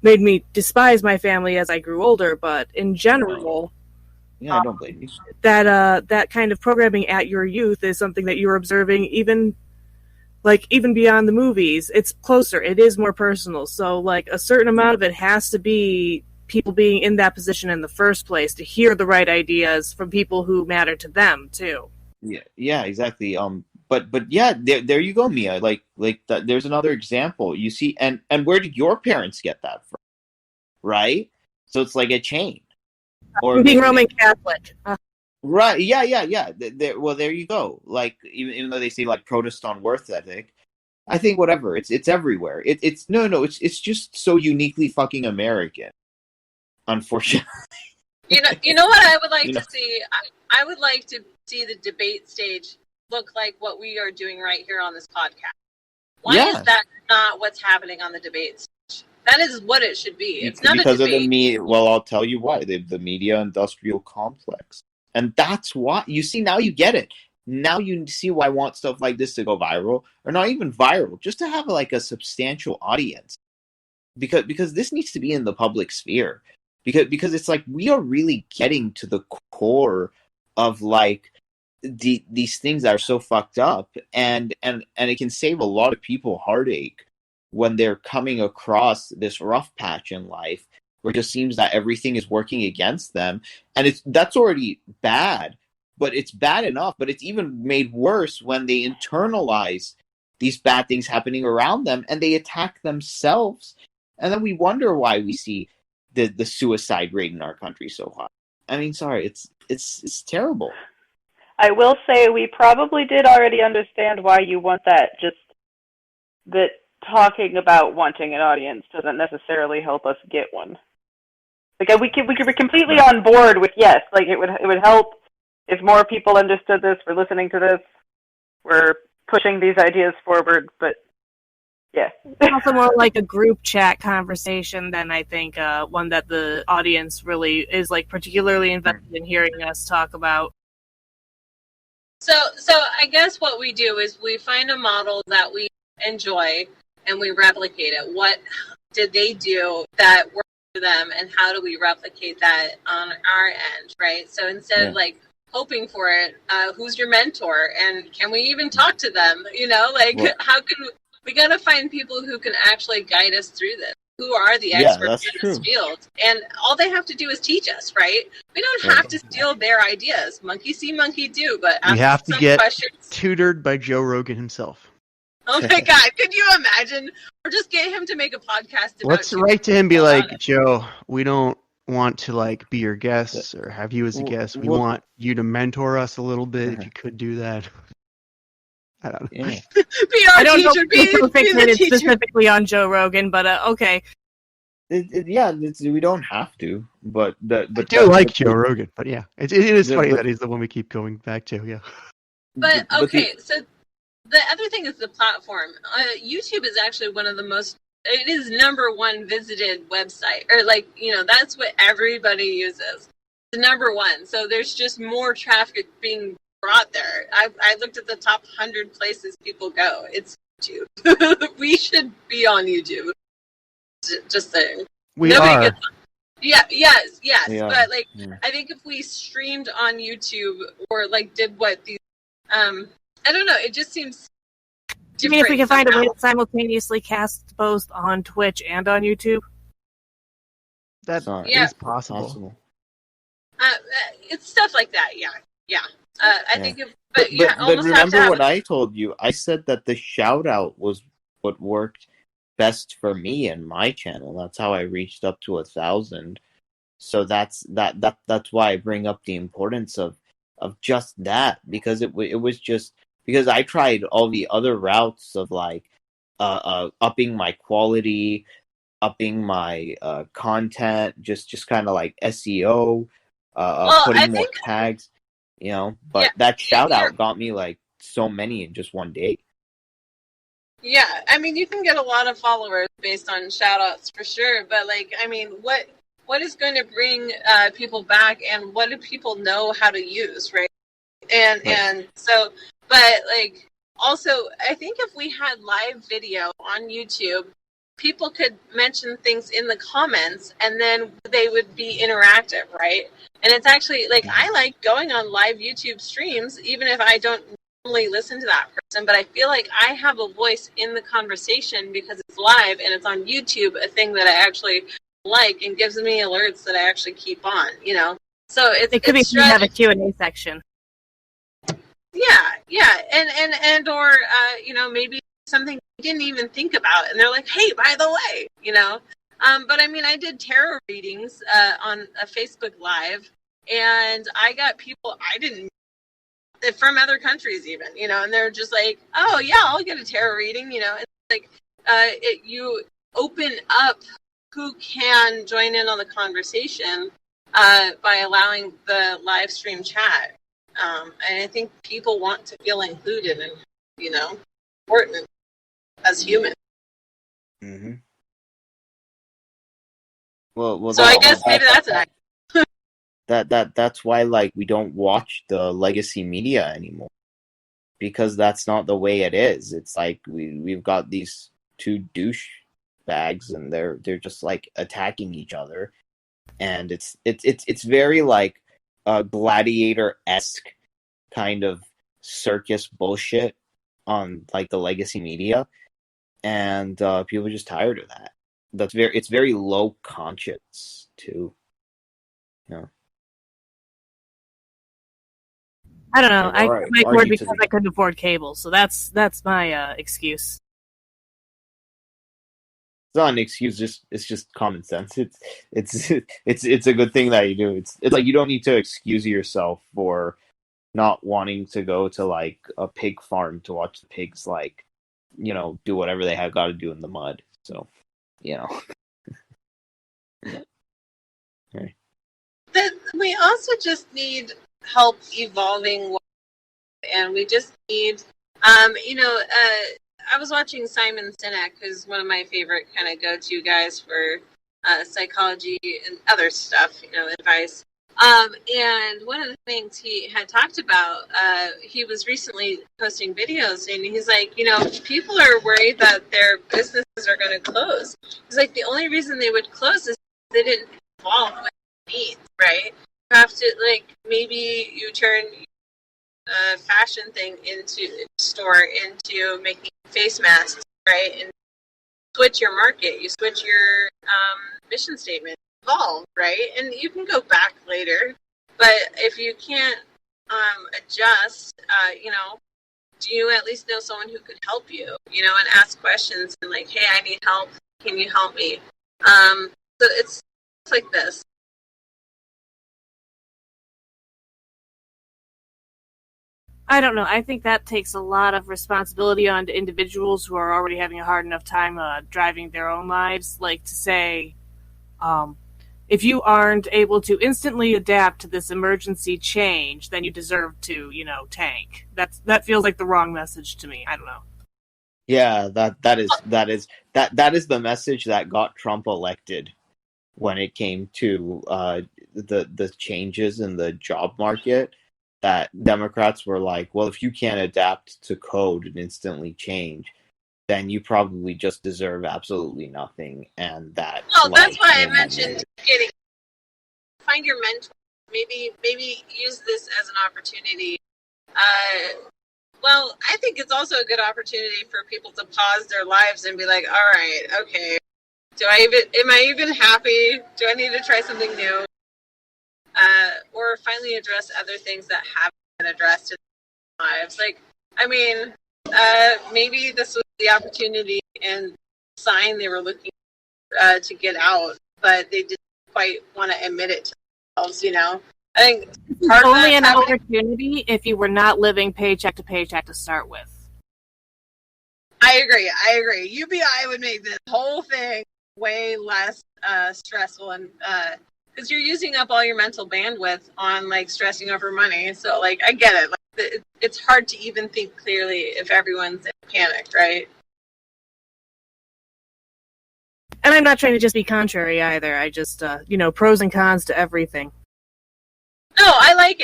made me despise my family as I grew older. But in general, I don't blame you. That kind of programming at your youth is something that you're observing even beyond the movies. It's closer. It is more personal. So like a certain amount of it has to be people being in that position in the first place to hear the right ideas from people who matter to them too. Yeah, exactly. But yeah, there you go, Mia. Like there's another example. You see, and where did your parents get that from? Right? So it's like a chain. Or being Roman Catholic. Right. Yeah. Well, there you go. Like, even though they say like Protestant worth ethic, I think whatever. It's everywhere. It's just so uniquely fucking American. Unfortunately. You know what I would like to see? I would like to see the debate stage look like what we are doing right here on this podcast. Why is that not what's happening on the debate stage? That is what it should be. It's not because a of the debate. media. Well, I'll tell you why. The media industrial complex, and that's why. You see, now you get it. Now you see why I want stuff like this to go viral, or not even viral, just to have like a substantial audience. Because this needs to be in the public sphere. Because it's like we are really getting to the core of like these things that are so fucked up, and it can save a lot of people heartache when they're coming across this rough patch in life where it just seems that everything is working against them, and that's already bad, but it's bad enough, but it's even made worse when they internalize these bad things happening around them and they attack themselves, and then we wonder why we see the suicide rate in our country so high. I mean, sorry, it's terrible. I will say we probably did already understand why you want that, just that talking about wanting an audience doesn't necessarily help us get one. Like we could be completely on board with yes, like it would help if more people understood this, we're listening to this, we're pushing these ideas forward, but yeah. It's also more like a group chat conversation than I think one that the audience really is like particularly invested in hearing us talk about. So I guess what we do is we find a model that we enjoy and we replicate it. What did they do that worked for them, and how do we replicate that on our end, right? So instead of like hoping for it, who's your mentor, and can we even talk to them? You know, like how can we gotta find people who can actually guide us through this. Who are the experts in this field? And all they have to do is teach us, right? We don't have to steal their ideas. Monkey see, monkey do. But we have to get tutored by Joe Rogan himself. Oh my God! Could you imagine? Or just get him to make a podcast. Let's write to him, be like, Joe, we don't want to like be your guests or have you as a guest. We want you to mentor us a little bit. If you could do that. I don't know. Be our I don't teacher. know if it's fixated specifically on Joe Rogan, but okay. We don't have to, but I do like Joe Rogan, but yeah, it is funny that he's the one we keep going back to. Yeah. But okay, so the other thing is the platform. YouTube is actually one of the most. It is #1 visited website, or like that's what everybody uses. The #1. So there's just more traffic being brought there. I looked at the top 100 places people go. It's YouTube. We should be on YouTube. Just saying. We are. Yes. But like, I think if we streamed on YouTube or like did what these, I don't know. It just seems. Do you mean if we can find a way to simultaneously cast both on Twitch and on YouTube? That is possible. It's stuff like that. Yeah. I think but remember what I told you? I said that the shout out was what worked best for me and my channel. That's how I reached up to 1,000. So that's why I bring up the importance of just that, because it was just because I tried all the other routes of like upping my quality, upping my content, just kind of like SEO, putting more tags. But that shout out got me like so many in just one day. Yeah, I mean, you can get a lot of followers based on shout outs for sure, but like, I mean, what is going to bring people back, and what do people know how to use, right? And so, but like, also, I think if we had live video on YouTube, people could mention things in the comments, and then they would be interactive, right? And it's actually, like, I like going on live YouTube streams, even if I don't normally listen to that person, but I feel like I have a voice in the conversation because it's live and it's on YouTube, a thing that I actually like and gives me alerts that I actually keep on, So it could be you have a Q&A section. Yeah, and or maybe something I didn't even think about, and they're like, hey, by the way, But I mean, I did tarot readings on a Facebook Live, and I got people I didn't from other countries even, and they're just like, oh yeah, I'll get a tarot reading, It's like you open up who can join in on the conversation by allowing the live stream chat. And I think people want to feel included and, important as humans. Mm-hmm. Well, so I guess maybe that's an that's why like we don't watch the legacy media anymore, because that's not the way it is. It's like we've got these two douche bags and they're just like attacking each other, and it's very like gladiator-esque kind of circus bullshit on like the legacy media, and people are just tired of that. It's very low conscience too. You know? I don't know. I Right. make word because I couldn't afford cable, so that's my excuse. It's not an excuse. It's just common sense. It's a good thing that you do. It's like you don't need to excuse yourself for not wanting to go to like a pig farm to watch the pigs like, you know, do whatever they have got to do in the mud. So, you know. Right. We also just need help evolving, and we just need, I was watching Simon Sinek, who's one of my favorite kind of go-to guys for psychology and other stuff, advice. And one of the things he had talked about, he was recently posting videos, and he's like, people are worried that their businesses are going to close. He's like, the only reason they would close is they didn't evolve with needs, right? You have to, like, maybe you turn a fashion thing into making face masks, right? And switch your market, you switch your mission statement, evolve, right? And you can go back later, but if you can't adjust, do you at least know someone who could help you, and ask questions and like, hey, I need help, can you help me? So it's like this. I don't know. I think that takes a lot of responsibility on individuals who are already having a hard enough time driving their own lives. Like to say, if you aren't able to instantly adapt to this emergency change, then you deserve to, tank. That feels like the wrong message to me. I don't know. Yeah, that is the message that got Trump elected when it came to the changes in the job market. That Democrats were like, well, if you can't adapt to code and instantly change, then you probably just deserve absolutely nothing. And that. Well, that's why I mentioned find your mentor. Maybe use this as an opportunity. Well, I think it's also a good opportunity for people to pause their lives and be like, all right, okay, am I even happy? Do I need to try something new? Or finally address other things that haven't been addressed in their lives. Like, I mean, maybe this was the opportunity and sign they were looking to get out, but they didn't quite want to admit it to themselves, I think it's only an opportunity if you were not living paycheck to paycheck to start with. I agree. UBI would make this whole thing way less stressful, and because you're using up all your mental bandwidth on like stressing over money. So like, I get it. Like, it's hard to even think clearly if everyone's in panic, right? And I'm not trying to just be contrary either. I just, pros and cons to everything. No, I like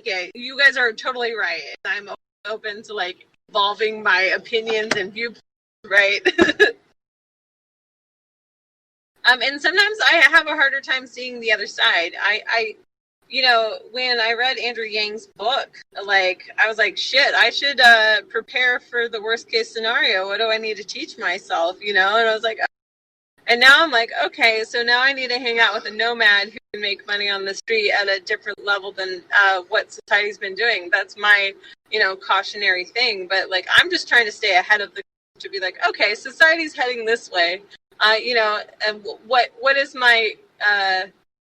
it. You guys are totally right. I'm open to like evolving my opinions and viewpoints, right? And sometimes I have a harder time seeing the other side. I when I read Andrew Yang's book, like, I was like, shit, I should prepare for the worst case scenario. What do I need to teach myself, And I was like, and now I'm like, okay, so now I need to hang out with a nomad who can make money on the street at a different level than what society's been doing. That's my, cautionary thing. But like, I'm just trying to stay ahead of the, to be like, okay, society's heading this way. And what is my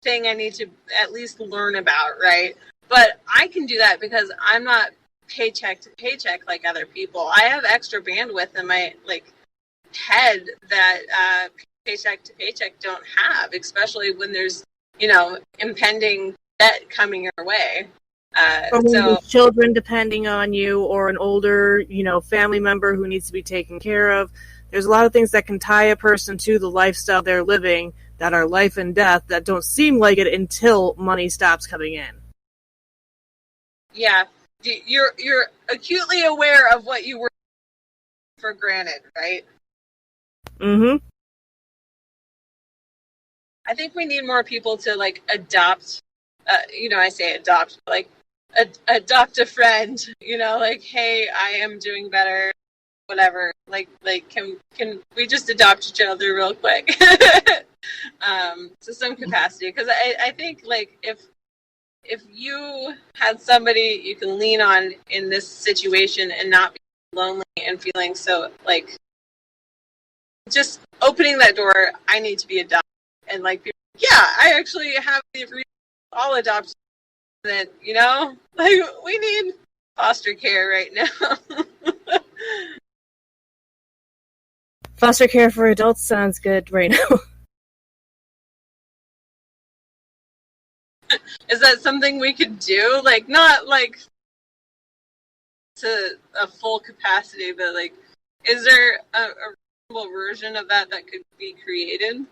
thing I need to at least learn about, right? But I can do that because I'm not paycheck to paycheck like other people. I have extra bandwidth in my head that paycheck to paycheck don't have, especially when there's impending debt coming your way. So children depending on you, or an older family member who needs to be taken care of. There's a lot of things that can tie a person to the lifestyle they're living that are life and death that don't seem like it until money stops coming in. Yeah, you're acutely aware of what you were for granted, right? Mm-hmm. I think we need more people to like adopt. I say adopt, like adopt a friend. Like, hey, I am doing better. Whatever. Like, can we just adopt each other real quick? To some capacity, because I think like if you had somebody you can lean on in this situation and not be lonely and feeling so like just opening that door, I need to be adopted, and like people, yeah, I actually have the all adoption that like we need foster care right now. Foster care for adults sounds good right now. Is that something we could do? Like, not like to a full capacity, but like, is there a reasonable version of that could be created?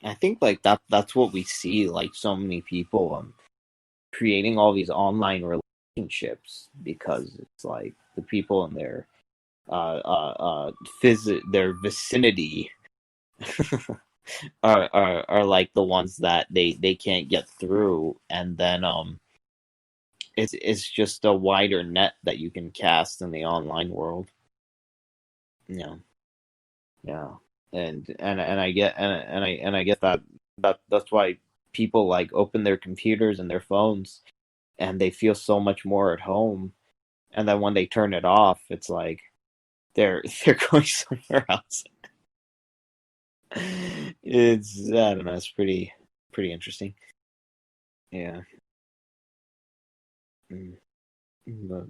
I think like that's what we see, like so many people creating all these online relationships, because it's like the people in their their vicinity are like the ones that they can't get through, and then it's just a wider net that you can cast in the online world. Yeah. And I get and I get that's why people like open their computers and their phones and they feel so much more at home, and then when they turn it off, it's like they're going somewhere else. It's, I don't know, it's pretty interesting. Yeah. But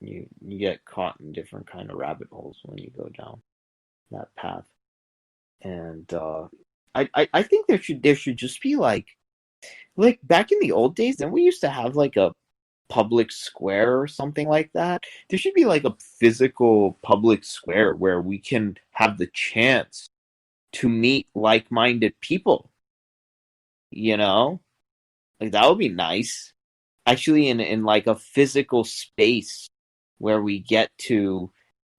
you get caught in different kind of rabbit holes when you go down that path. And I think there should just be like back in the old days, then we used to have like a public square or something like that. There should be like a physical public square where we can have the chance to meet like-minded people. Like that would be nice. Actually, in like a physical space where we get to,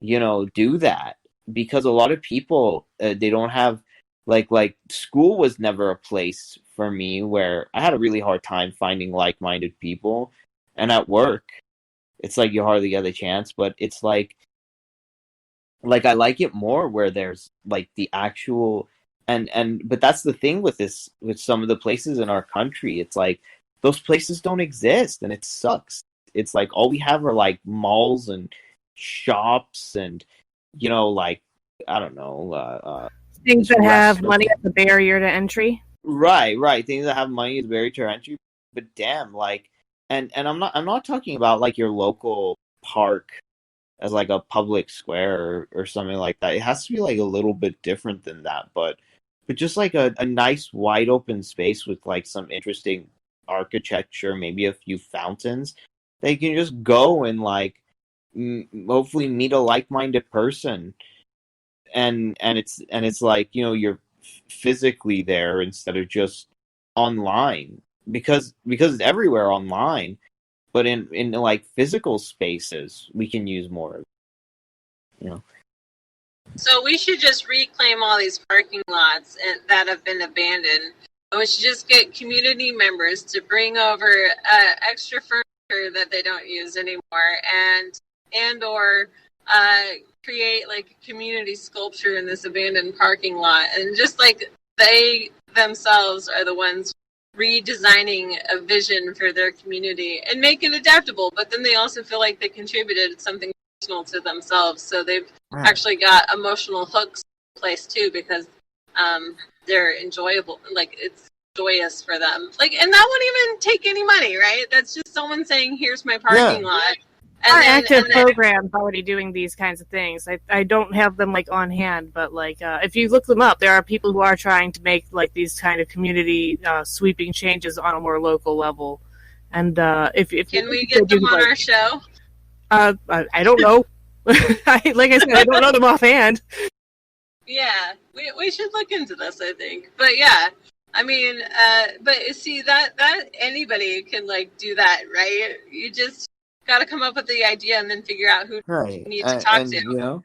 do that, because a lot of people they don't have like school was never a place for me where I had a really hard time finding like-minded people, and at work, it's like you hardly get a chance. But it's like I like it more where there's like the actual but that's the thing with some of the places in our country. It's like those places don't exist, and it sucks. It's like all we have are like malls and shops and like I don't know things that have money as a barrier to entry. Right. Things that have money as a barrier to entry. But damn, like, and I'm not talking about like your local park as like a public square or something like that. It has to be like a little bit different than that, but just like a nice wide open space with like some interesting architecture, maybe a few fountains. They can just go and like hopefully meet a like-minded person, and it's like you're physically there instead of just online, because it's everywhere online, but in like physical spaces we can use more of it. So we should just reclaim all these parking lots that have been abandoned. And we should just get community members to bring over extra furniture that they don't use anymore, and or create like a community sculpture in this abandoned parking lot. And just like they themselves are the ones redesigning a vision for their community and make it adaptable, but then they also feel like they contributed something personal to themselves, so they've actually got emotional hooks in place too, because they're enjoyable, like it's joyous for them, like, and that wouldn't even take any money, right? That's just someone saying, here's my parking lot. And our active program's already doing these kinds of things. I don't have them like on hand, but like if you look them up, there are people who are trying to make like these kind of community sweeping changes on a more local level. And if can we get them on our show? I don't know. Like I said, I don't know them offhand. Yeah, we should look into this, I think. But yeah, I mean, but see that anybody can like do that, right? You just got to come up with the idea and then figure out who Right. you need to talk to.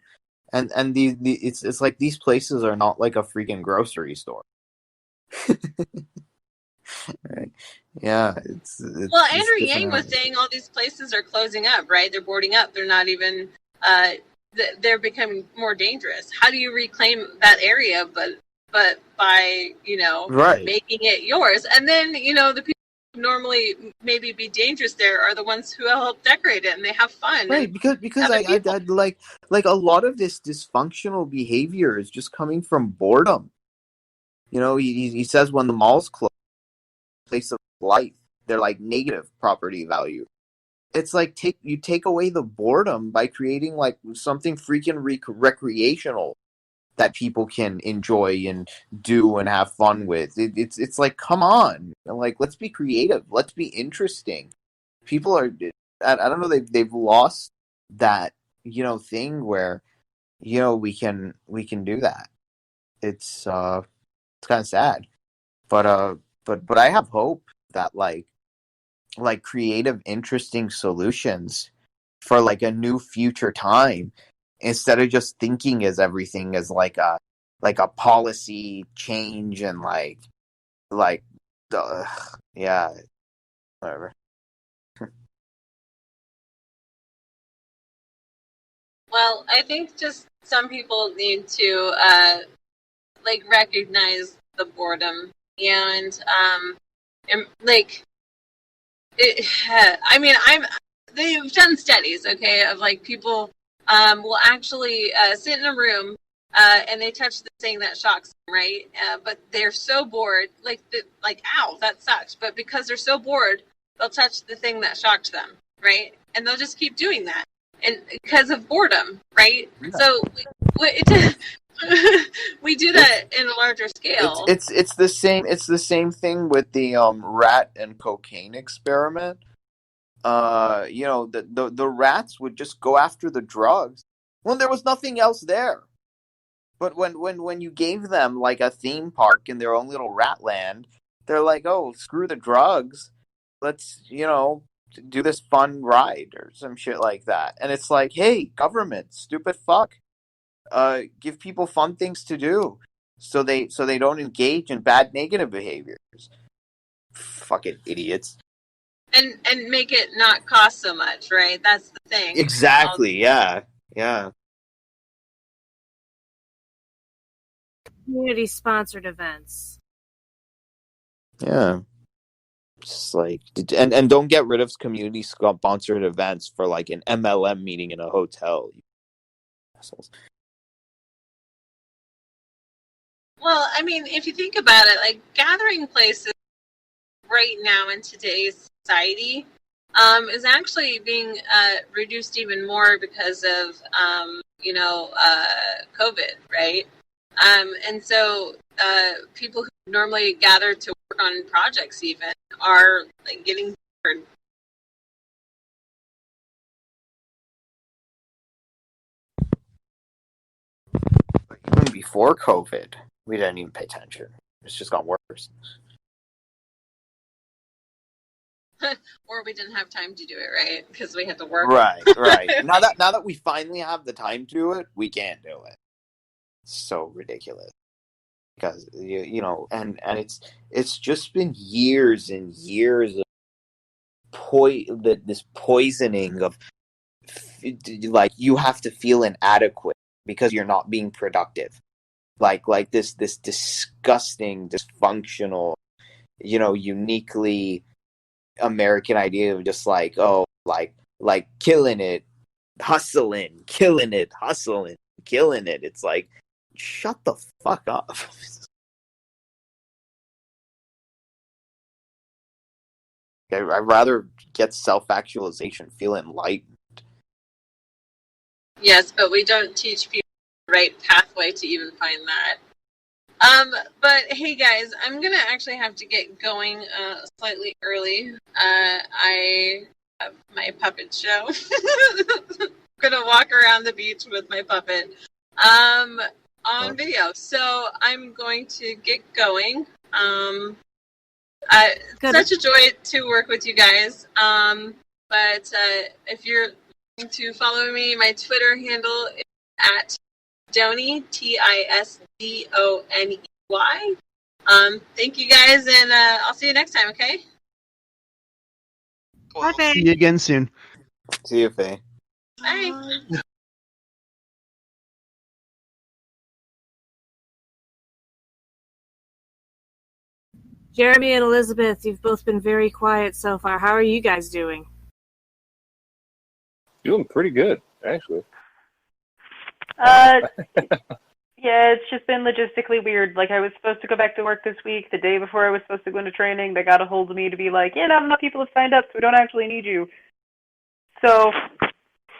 And the it's like these places are not like a freaking grocery store. Right. Yeah, it's Well, Andrew different Yang was areas. saying all these places are closing up, right? They're boarding up. They're not even. They're becoming more dangerous. How do you reclaim that area? But by Right. making it yours, and then the people who normally maybe be dangerous there are the ones who help decorate it and they have fun. Right, because I like a lot of this dysfunctional behavior is just coming from boredom. He says when the malls close, place of life, they're like negative property value. It's like you take away the boredom by creating like something freaking recreational that people can enjoy and do and have fun with. It's like, come on, like let's be creative, let's be interesting. People are, I don't know, they've lost that thing where we can do that. It's kind of sad, but I have hope that like creative, interesting solutions for like a new future time, instead of just thinking as everything as like a policy change and like yeah, whatever. Well, I think just some people need to recognize the boredom and like it. I mean, they've done studies, okay, of like people will actually sit in a room and they touch the thing that shocks them, right? But they're so bored, like ow, that sucks. But because they're so bored, they'll touch the thing that shocked them, right? And they'll just keep doing that, and because of boredom, right? Yeah. So we do that in a larger scale. It's the same thing with the rat and cocaine experiment. The rats would just go after the drugs when there was nothing else there. But when you gave them like a theme park in their own little rat land, they're like, oh, screw the drugs, let's do this fun ride or some shit like that. And it's like, hey, government, stupid fuck, give people fun things to do so they don't engage in bad negative behaviors. Fucking idiots. And make it not cost so much, right? That's the thing. Exactly. Yeah. Community-sponsored events. Yeah. Just like, and don't get rid of community-sponsored events for like an MLM meeting in a hotel. Assholes. Well, I mean, if you think about it, like gathering places right now in today's society is actually being reduced even more because of COVID, right? And so people who normally gather to work on projects even are like getting bored. Even before COVID, we didn't even pay attention. It's just got worse. Or we didn't have time to do it, right? Because we had to work. Right. now that we finally have the time to do it, we can't do it. It's so ridiculous. Because and it's just been years and years of this poisoning of like you have to feel inadequate because you're not being productive. Like this disgusting, dysfunctional, uniquely American idea of just like, oh, like killing it, hustling, killing it, hustling, killing it. It's like, shut the fuck up. I'd rather get self-actualization, feel enlightened. Yes, but we don't teach people the right pathway to even find that. But hey guys, I'm gonna actually have to get going slightly early. I have my puppet show. I'm gonna walk around the beach with my puppet. on video. So I'm going to get going. Such a joy to work with you guys. But if you're going to follow me, my Twitter handle is at Tisdoney, Tisdoney. Thank you guys, and I'll see you next time, okay? Bye, Faye. See you again soon. See you, Faye. Bye. Jeremy and Elizabeth, you've both been very quiet so far. How are you guys doing? Doing pretty good, actually. Yeah, it's just been logistically weird. Like, I was supposed to go back to work this week. The day before I was supposed to go into training, they got a hold of me to be like, yeah, not enough people have signed up, so we don't actually need you. So,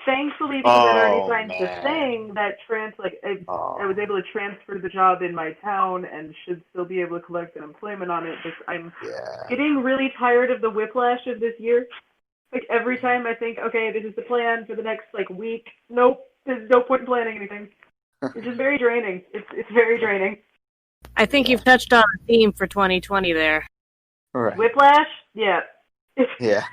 thankfully, because I'd already signed the thing, that I was able to transfer the job in my town and should still be able to collect unemployment on it. But I'm getting really tired of the whiplash of this year. Like, every time I think, okay, this is the plan for the next, week, nope, there's no point in planning anything. It's just very draining. It's very draining. I think you've touched on a theme for 2020 there. Right. Whiplash? Yeah. Yeah.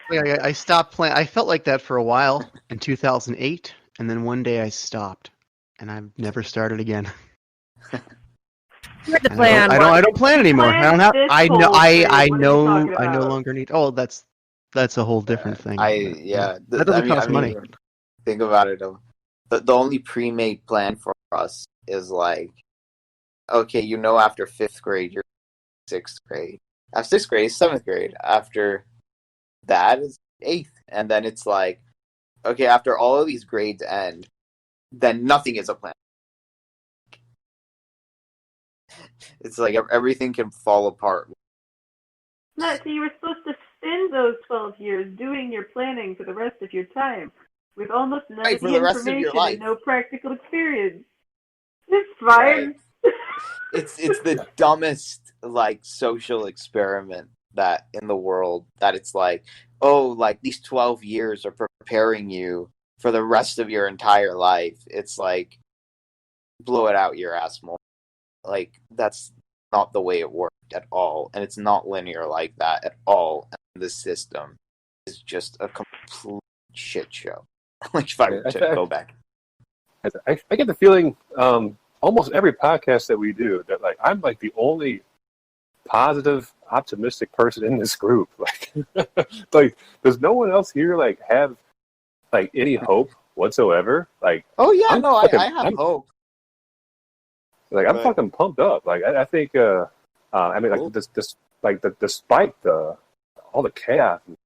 I stopped playing. I felt like that for a while in 2008, and then one day I stopped, and I've never started again. The plan. I don't plan anymore. I don't have. I no longer need. Oh, that's a whole different thing. That doesn't cost money. Think about it. The only pre-made plan for us is okay, after 5th grade, you're 6th grade. After 6th grade, 7th grade. After that is 8th. And then it's okay, after all of these grades end, then nothing is a plan. It's everything can fall apart. No, so you were supposed to spend those 12 years doing your planning for the rest of your time. With almost none of the information and no practical experience. It's fine. Right. It's the dumbest social experiment that in the world that it's these 12 years are preparing you for the rest of your entire life. It's blow it out your ass more. That's not the way it worked at all, and it's not linear like that at all. And the system is just a complete shit show. If I were to go back, I get the feeling almost every podcast that we do that I'm the only positive, optimistic person in this group. Does no one else here have any hope whatsoever? Oh yeah, I have hope. I'm fucking pumped up. I think despite all the chaos and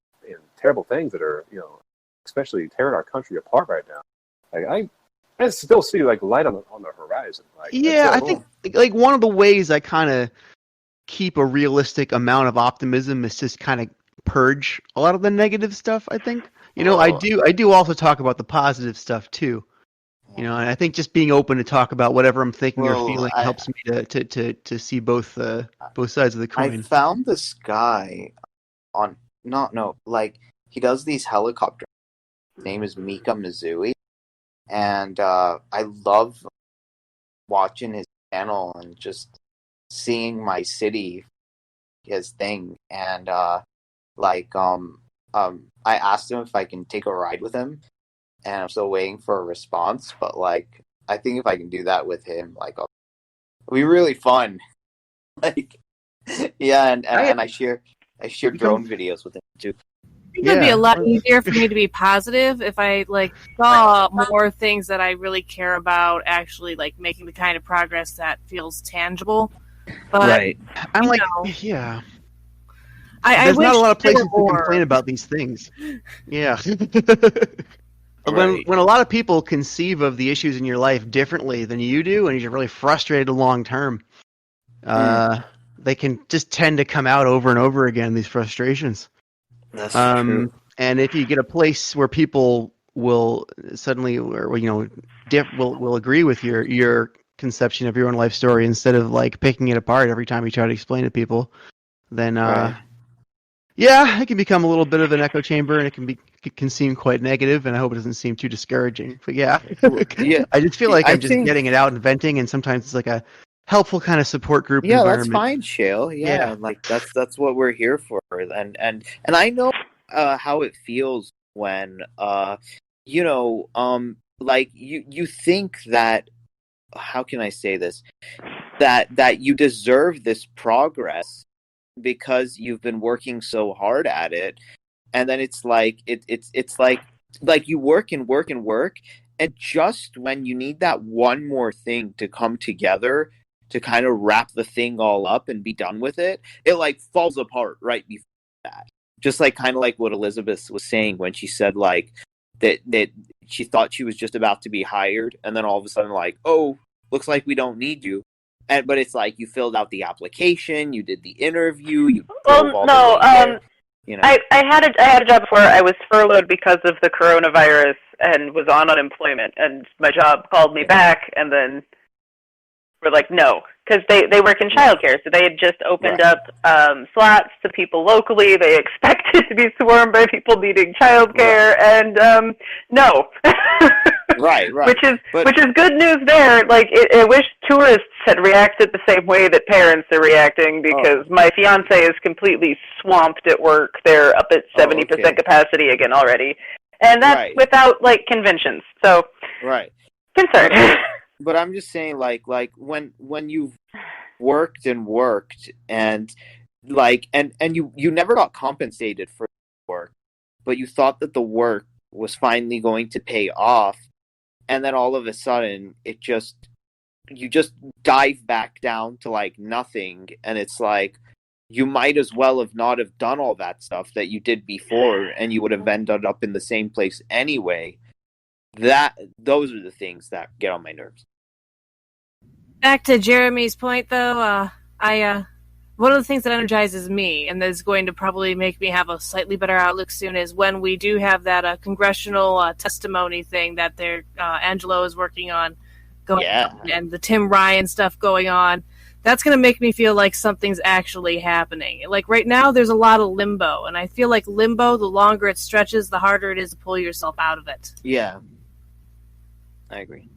terrible things that are especially tearing our country apart right now. I still see light on the horizon. I think one of the ways I kind of keep a realistic amount of optimism is just kind of purge a lot of the negative stuff. I think I do also talk about the positive stuff too. And I think just being open to talk about whatever I'm thinking or feeling helps me to see both sides of the coin. I found this guy on he does these helicopter. His name is Mika Mizui, and I love watching his channel and just seeing my city, his thing, and I asked him if I can take a ride with him, and I'm still waiting for a response. But I think if I can do that with him, it'll be really fun. And I share drone videos with him too. I think it'd be a lot easier for me to be positive if I saw more things that I really care about actually making the kind of progress that feels tangiable. But, right. I'm yeah. There's not a lot of places to complain about these things. Yeah. When a lot of people conceive of the issues in your life differently than you do, and you're really frustrated long term, they can just tend to come out over and over again, these frustrations. That's true. And if you get a place where people will suddenly, will agree with your conception of your own life story instead of picking it apart every time you try to explain it to people, then Yeah, it can become a little bit of an echo chamber, and it can seem quite negative, and I hope it doesn't seem too discouraging. But yeah, Yeah, I just feel like I I'm just think getting it out and venting, and sometimes it's like a helpful kind of support group yeah, that's environment. fine, Shale. Yeah. Yeah, like that's what we're here for, and I know how it feels when like you think that, how can I say this, that you deserve this progress because you've been working so hard at it, and then it's like it's like you work and work and work, and just when you need that one more thing to come together to kind of wrap the thing all up and be done with it, it like falls apart right before that. Just like kind of like what Elizabeth was saying when she said like that she thought she was just about to be hired, and then all of a sudden like, oh, looks like we don't need you. But it's like you filled out the application, you did the interview, you drove all the way there. You know, I had a job before. I was furloughed because of the coronavirus and was on unemployment, and my job called me back, and then were like, no, because they work in childcare, so they had just opened up slots to people locally. They expected to be swarmed by people needing childcare, and no. right. Which is good news there. Like, I wish tourists had reacted the same way that parents are reacting, because my fiance is completely swamped at work. They're up at 70% capacity again already, and that's without like conventions. So concerned. But I'm just saying, like when you've worked and worked, and like and you never got compensated for work, but you thought that the work was finally going to pay off, and then all of a sudden you just dive back down to like nothing, and it's like you might as well have not have done all that stuff that you did before, and you would have ended up in the same place anyway. Those are the things that get on my nerves. Back to Jeremy's point, though, one of the things that energizes me, and that is going to probably make me have a slightly better outlook soon, is when we do have that congressional testimony thing that Angelo is working on, on, and the Tim Ryan stuff going on. That's going to make me feel like something's actually happening. Like right now, there's a lot of limbo, and I feel like limbo, the longer it stretches, the harder it is to pull yourself out of it. Yeah. I agree.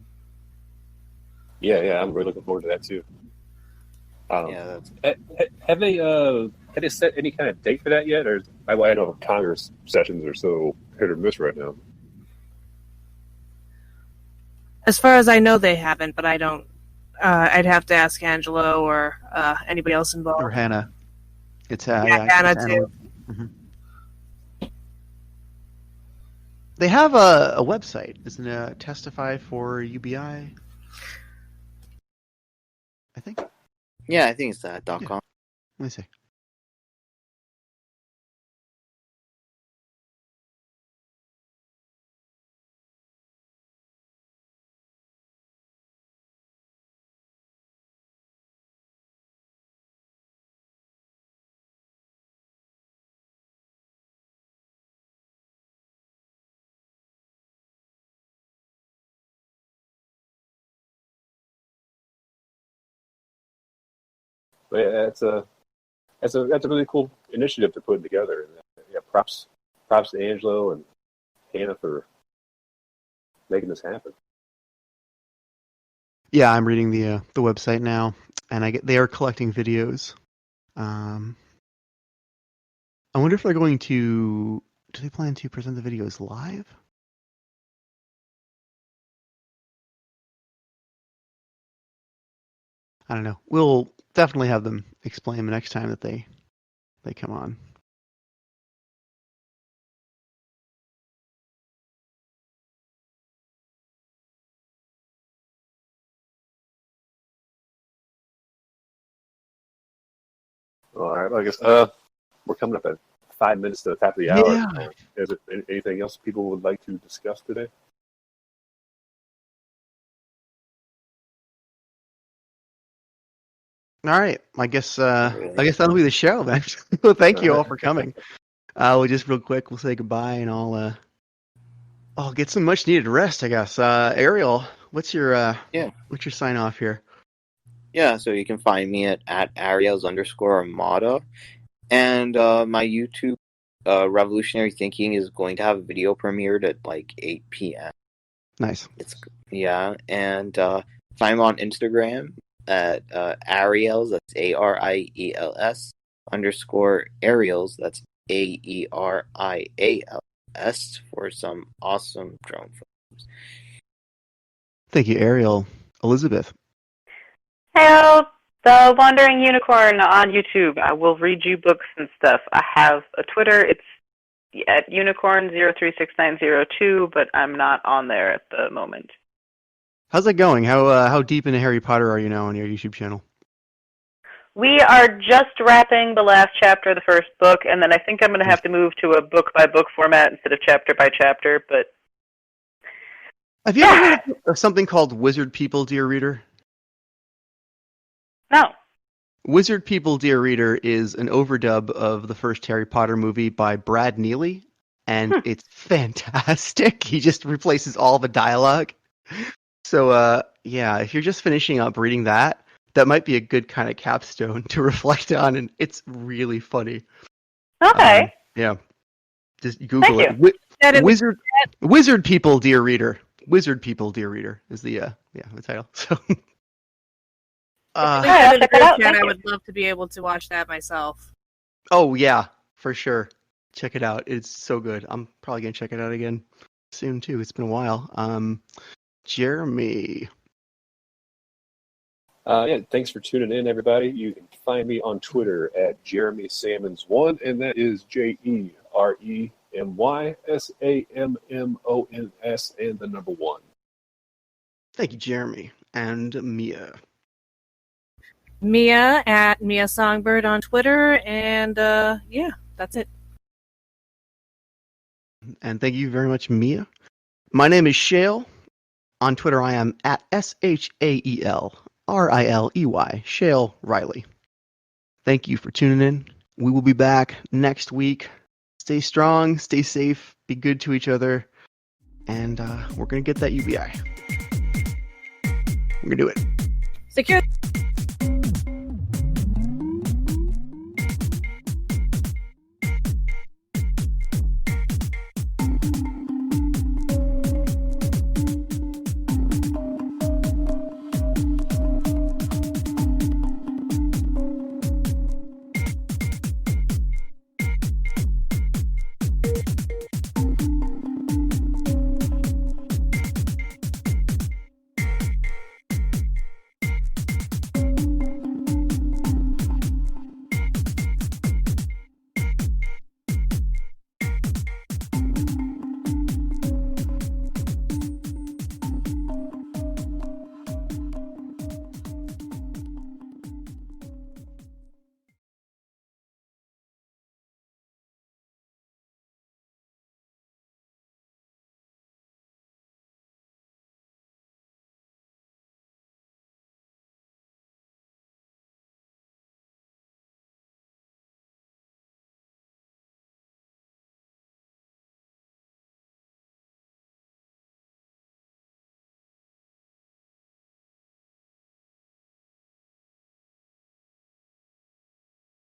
Yeah, I'm really looking forward to that too. Have they set any kind of date for that yet? Or I know Congress sessions are so hit or miss right now. As far as I know, they haven't, but I don't. I'd have to ask Angelo or anybody else involved. Or Hannah. It's Hannah too. Mm-hmm. They have a website, isn't it? Testify for UBI. I think. Yeah, I think it's that .com. Let me see. But yeah, that's a really cool initiative to put together. And yeah, props to Angelo and Hannah for making this happen. Yeah, I'm reading the website now, and they are collecting videos. I wonder if they're going to. Do they plan to present the videos live? I don't know. We'll definitely have them explain the next time that they come on. All right, I guess we're coming up at 5 minutes to the top of the hour. Yeah. Is it anything else people would like to discuss today? All right. I guess that'll be the show, man. Well, thank you all for coming. We'll just real quick, we'll say goodbye, and I'll get some much needed rest, I guess. Ariel, what's your sign off here? Yeah, so you can find me at Ariels_Armada. And my YouTube Revolutionary Thinking is going to have a video premiered at like 8 p.m. Nice. And if I'm on Instagram at Ariels, that's ARIELS _Ariels, that's AERIALS, for some awesome drone photos. Thank you, Ariel. Elizabeth. Hello, the Wandering Unicorn on YouTube. I will read you books and stuff. I have a Twitter. It's at unicorn036902, but I'm not on there at the moment. How's that going? How deep into Harry Potter are you now on your YouTube channel? We are just wrapping the last chapter of the first book, and then I think I'm going to have to move to a book-by-book format instead of chapter-by-chapter, but... Have you ever heard of something called Wizard People, Dear Reader? No. Wizard People, Dear Reader is an overdub of the first Harry Potter movie by Brad Neely, and it's fantastic. He just replaces all the dialogue. So, if you're just finishing up reading that might be a good kind of capstone to reflect on, and it's really funny. Okay. Just Google it. Wizard People, Dear Reader. Wizard People, Dear Reader is the title. So, I would love to be able to watch that myself. Oh yeah, for sure. Check it out. It's so good. I'm probably gonna check it out again soon too. It's been a while. Jeremy. Thanks for tuning in, everybody. You can find me on Twitter at JeremySammons1, and that is JeremySammons and the number 1. Thank you, Jeremy. And Mia. Mia at Mia Songbird on Twitter, and that's it. And thank you very much, Mia. My name is Shale. On Twitter, I am at SHAELRILEY, Shale Riley. Thank you for tuning in. We will be back next week. Stay strong, stay safe, be good to each other, and we're going to get that UBI. We're going to do it. Secure.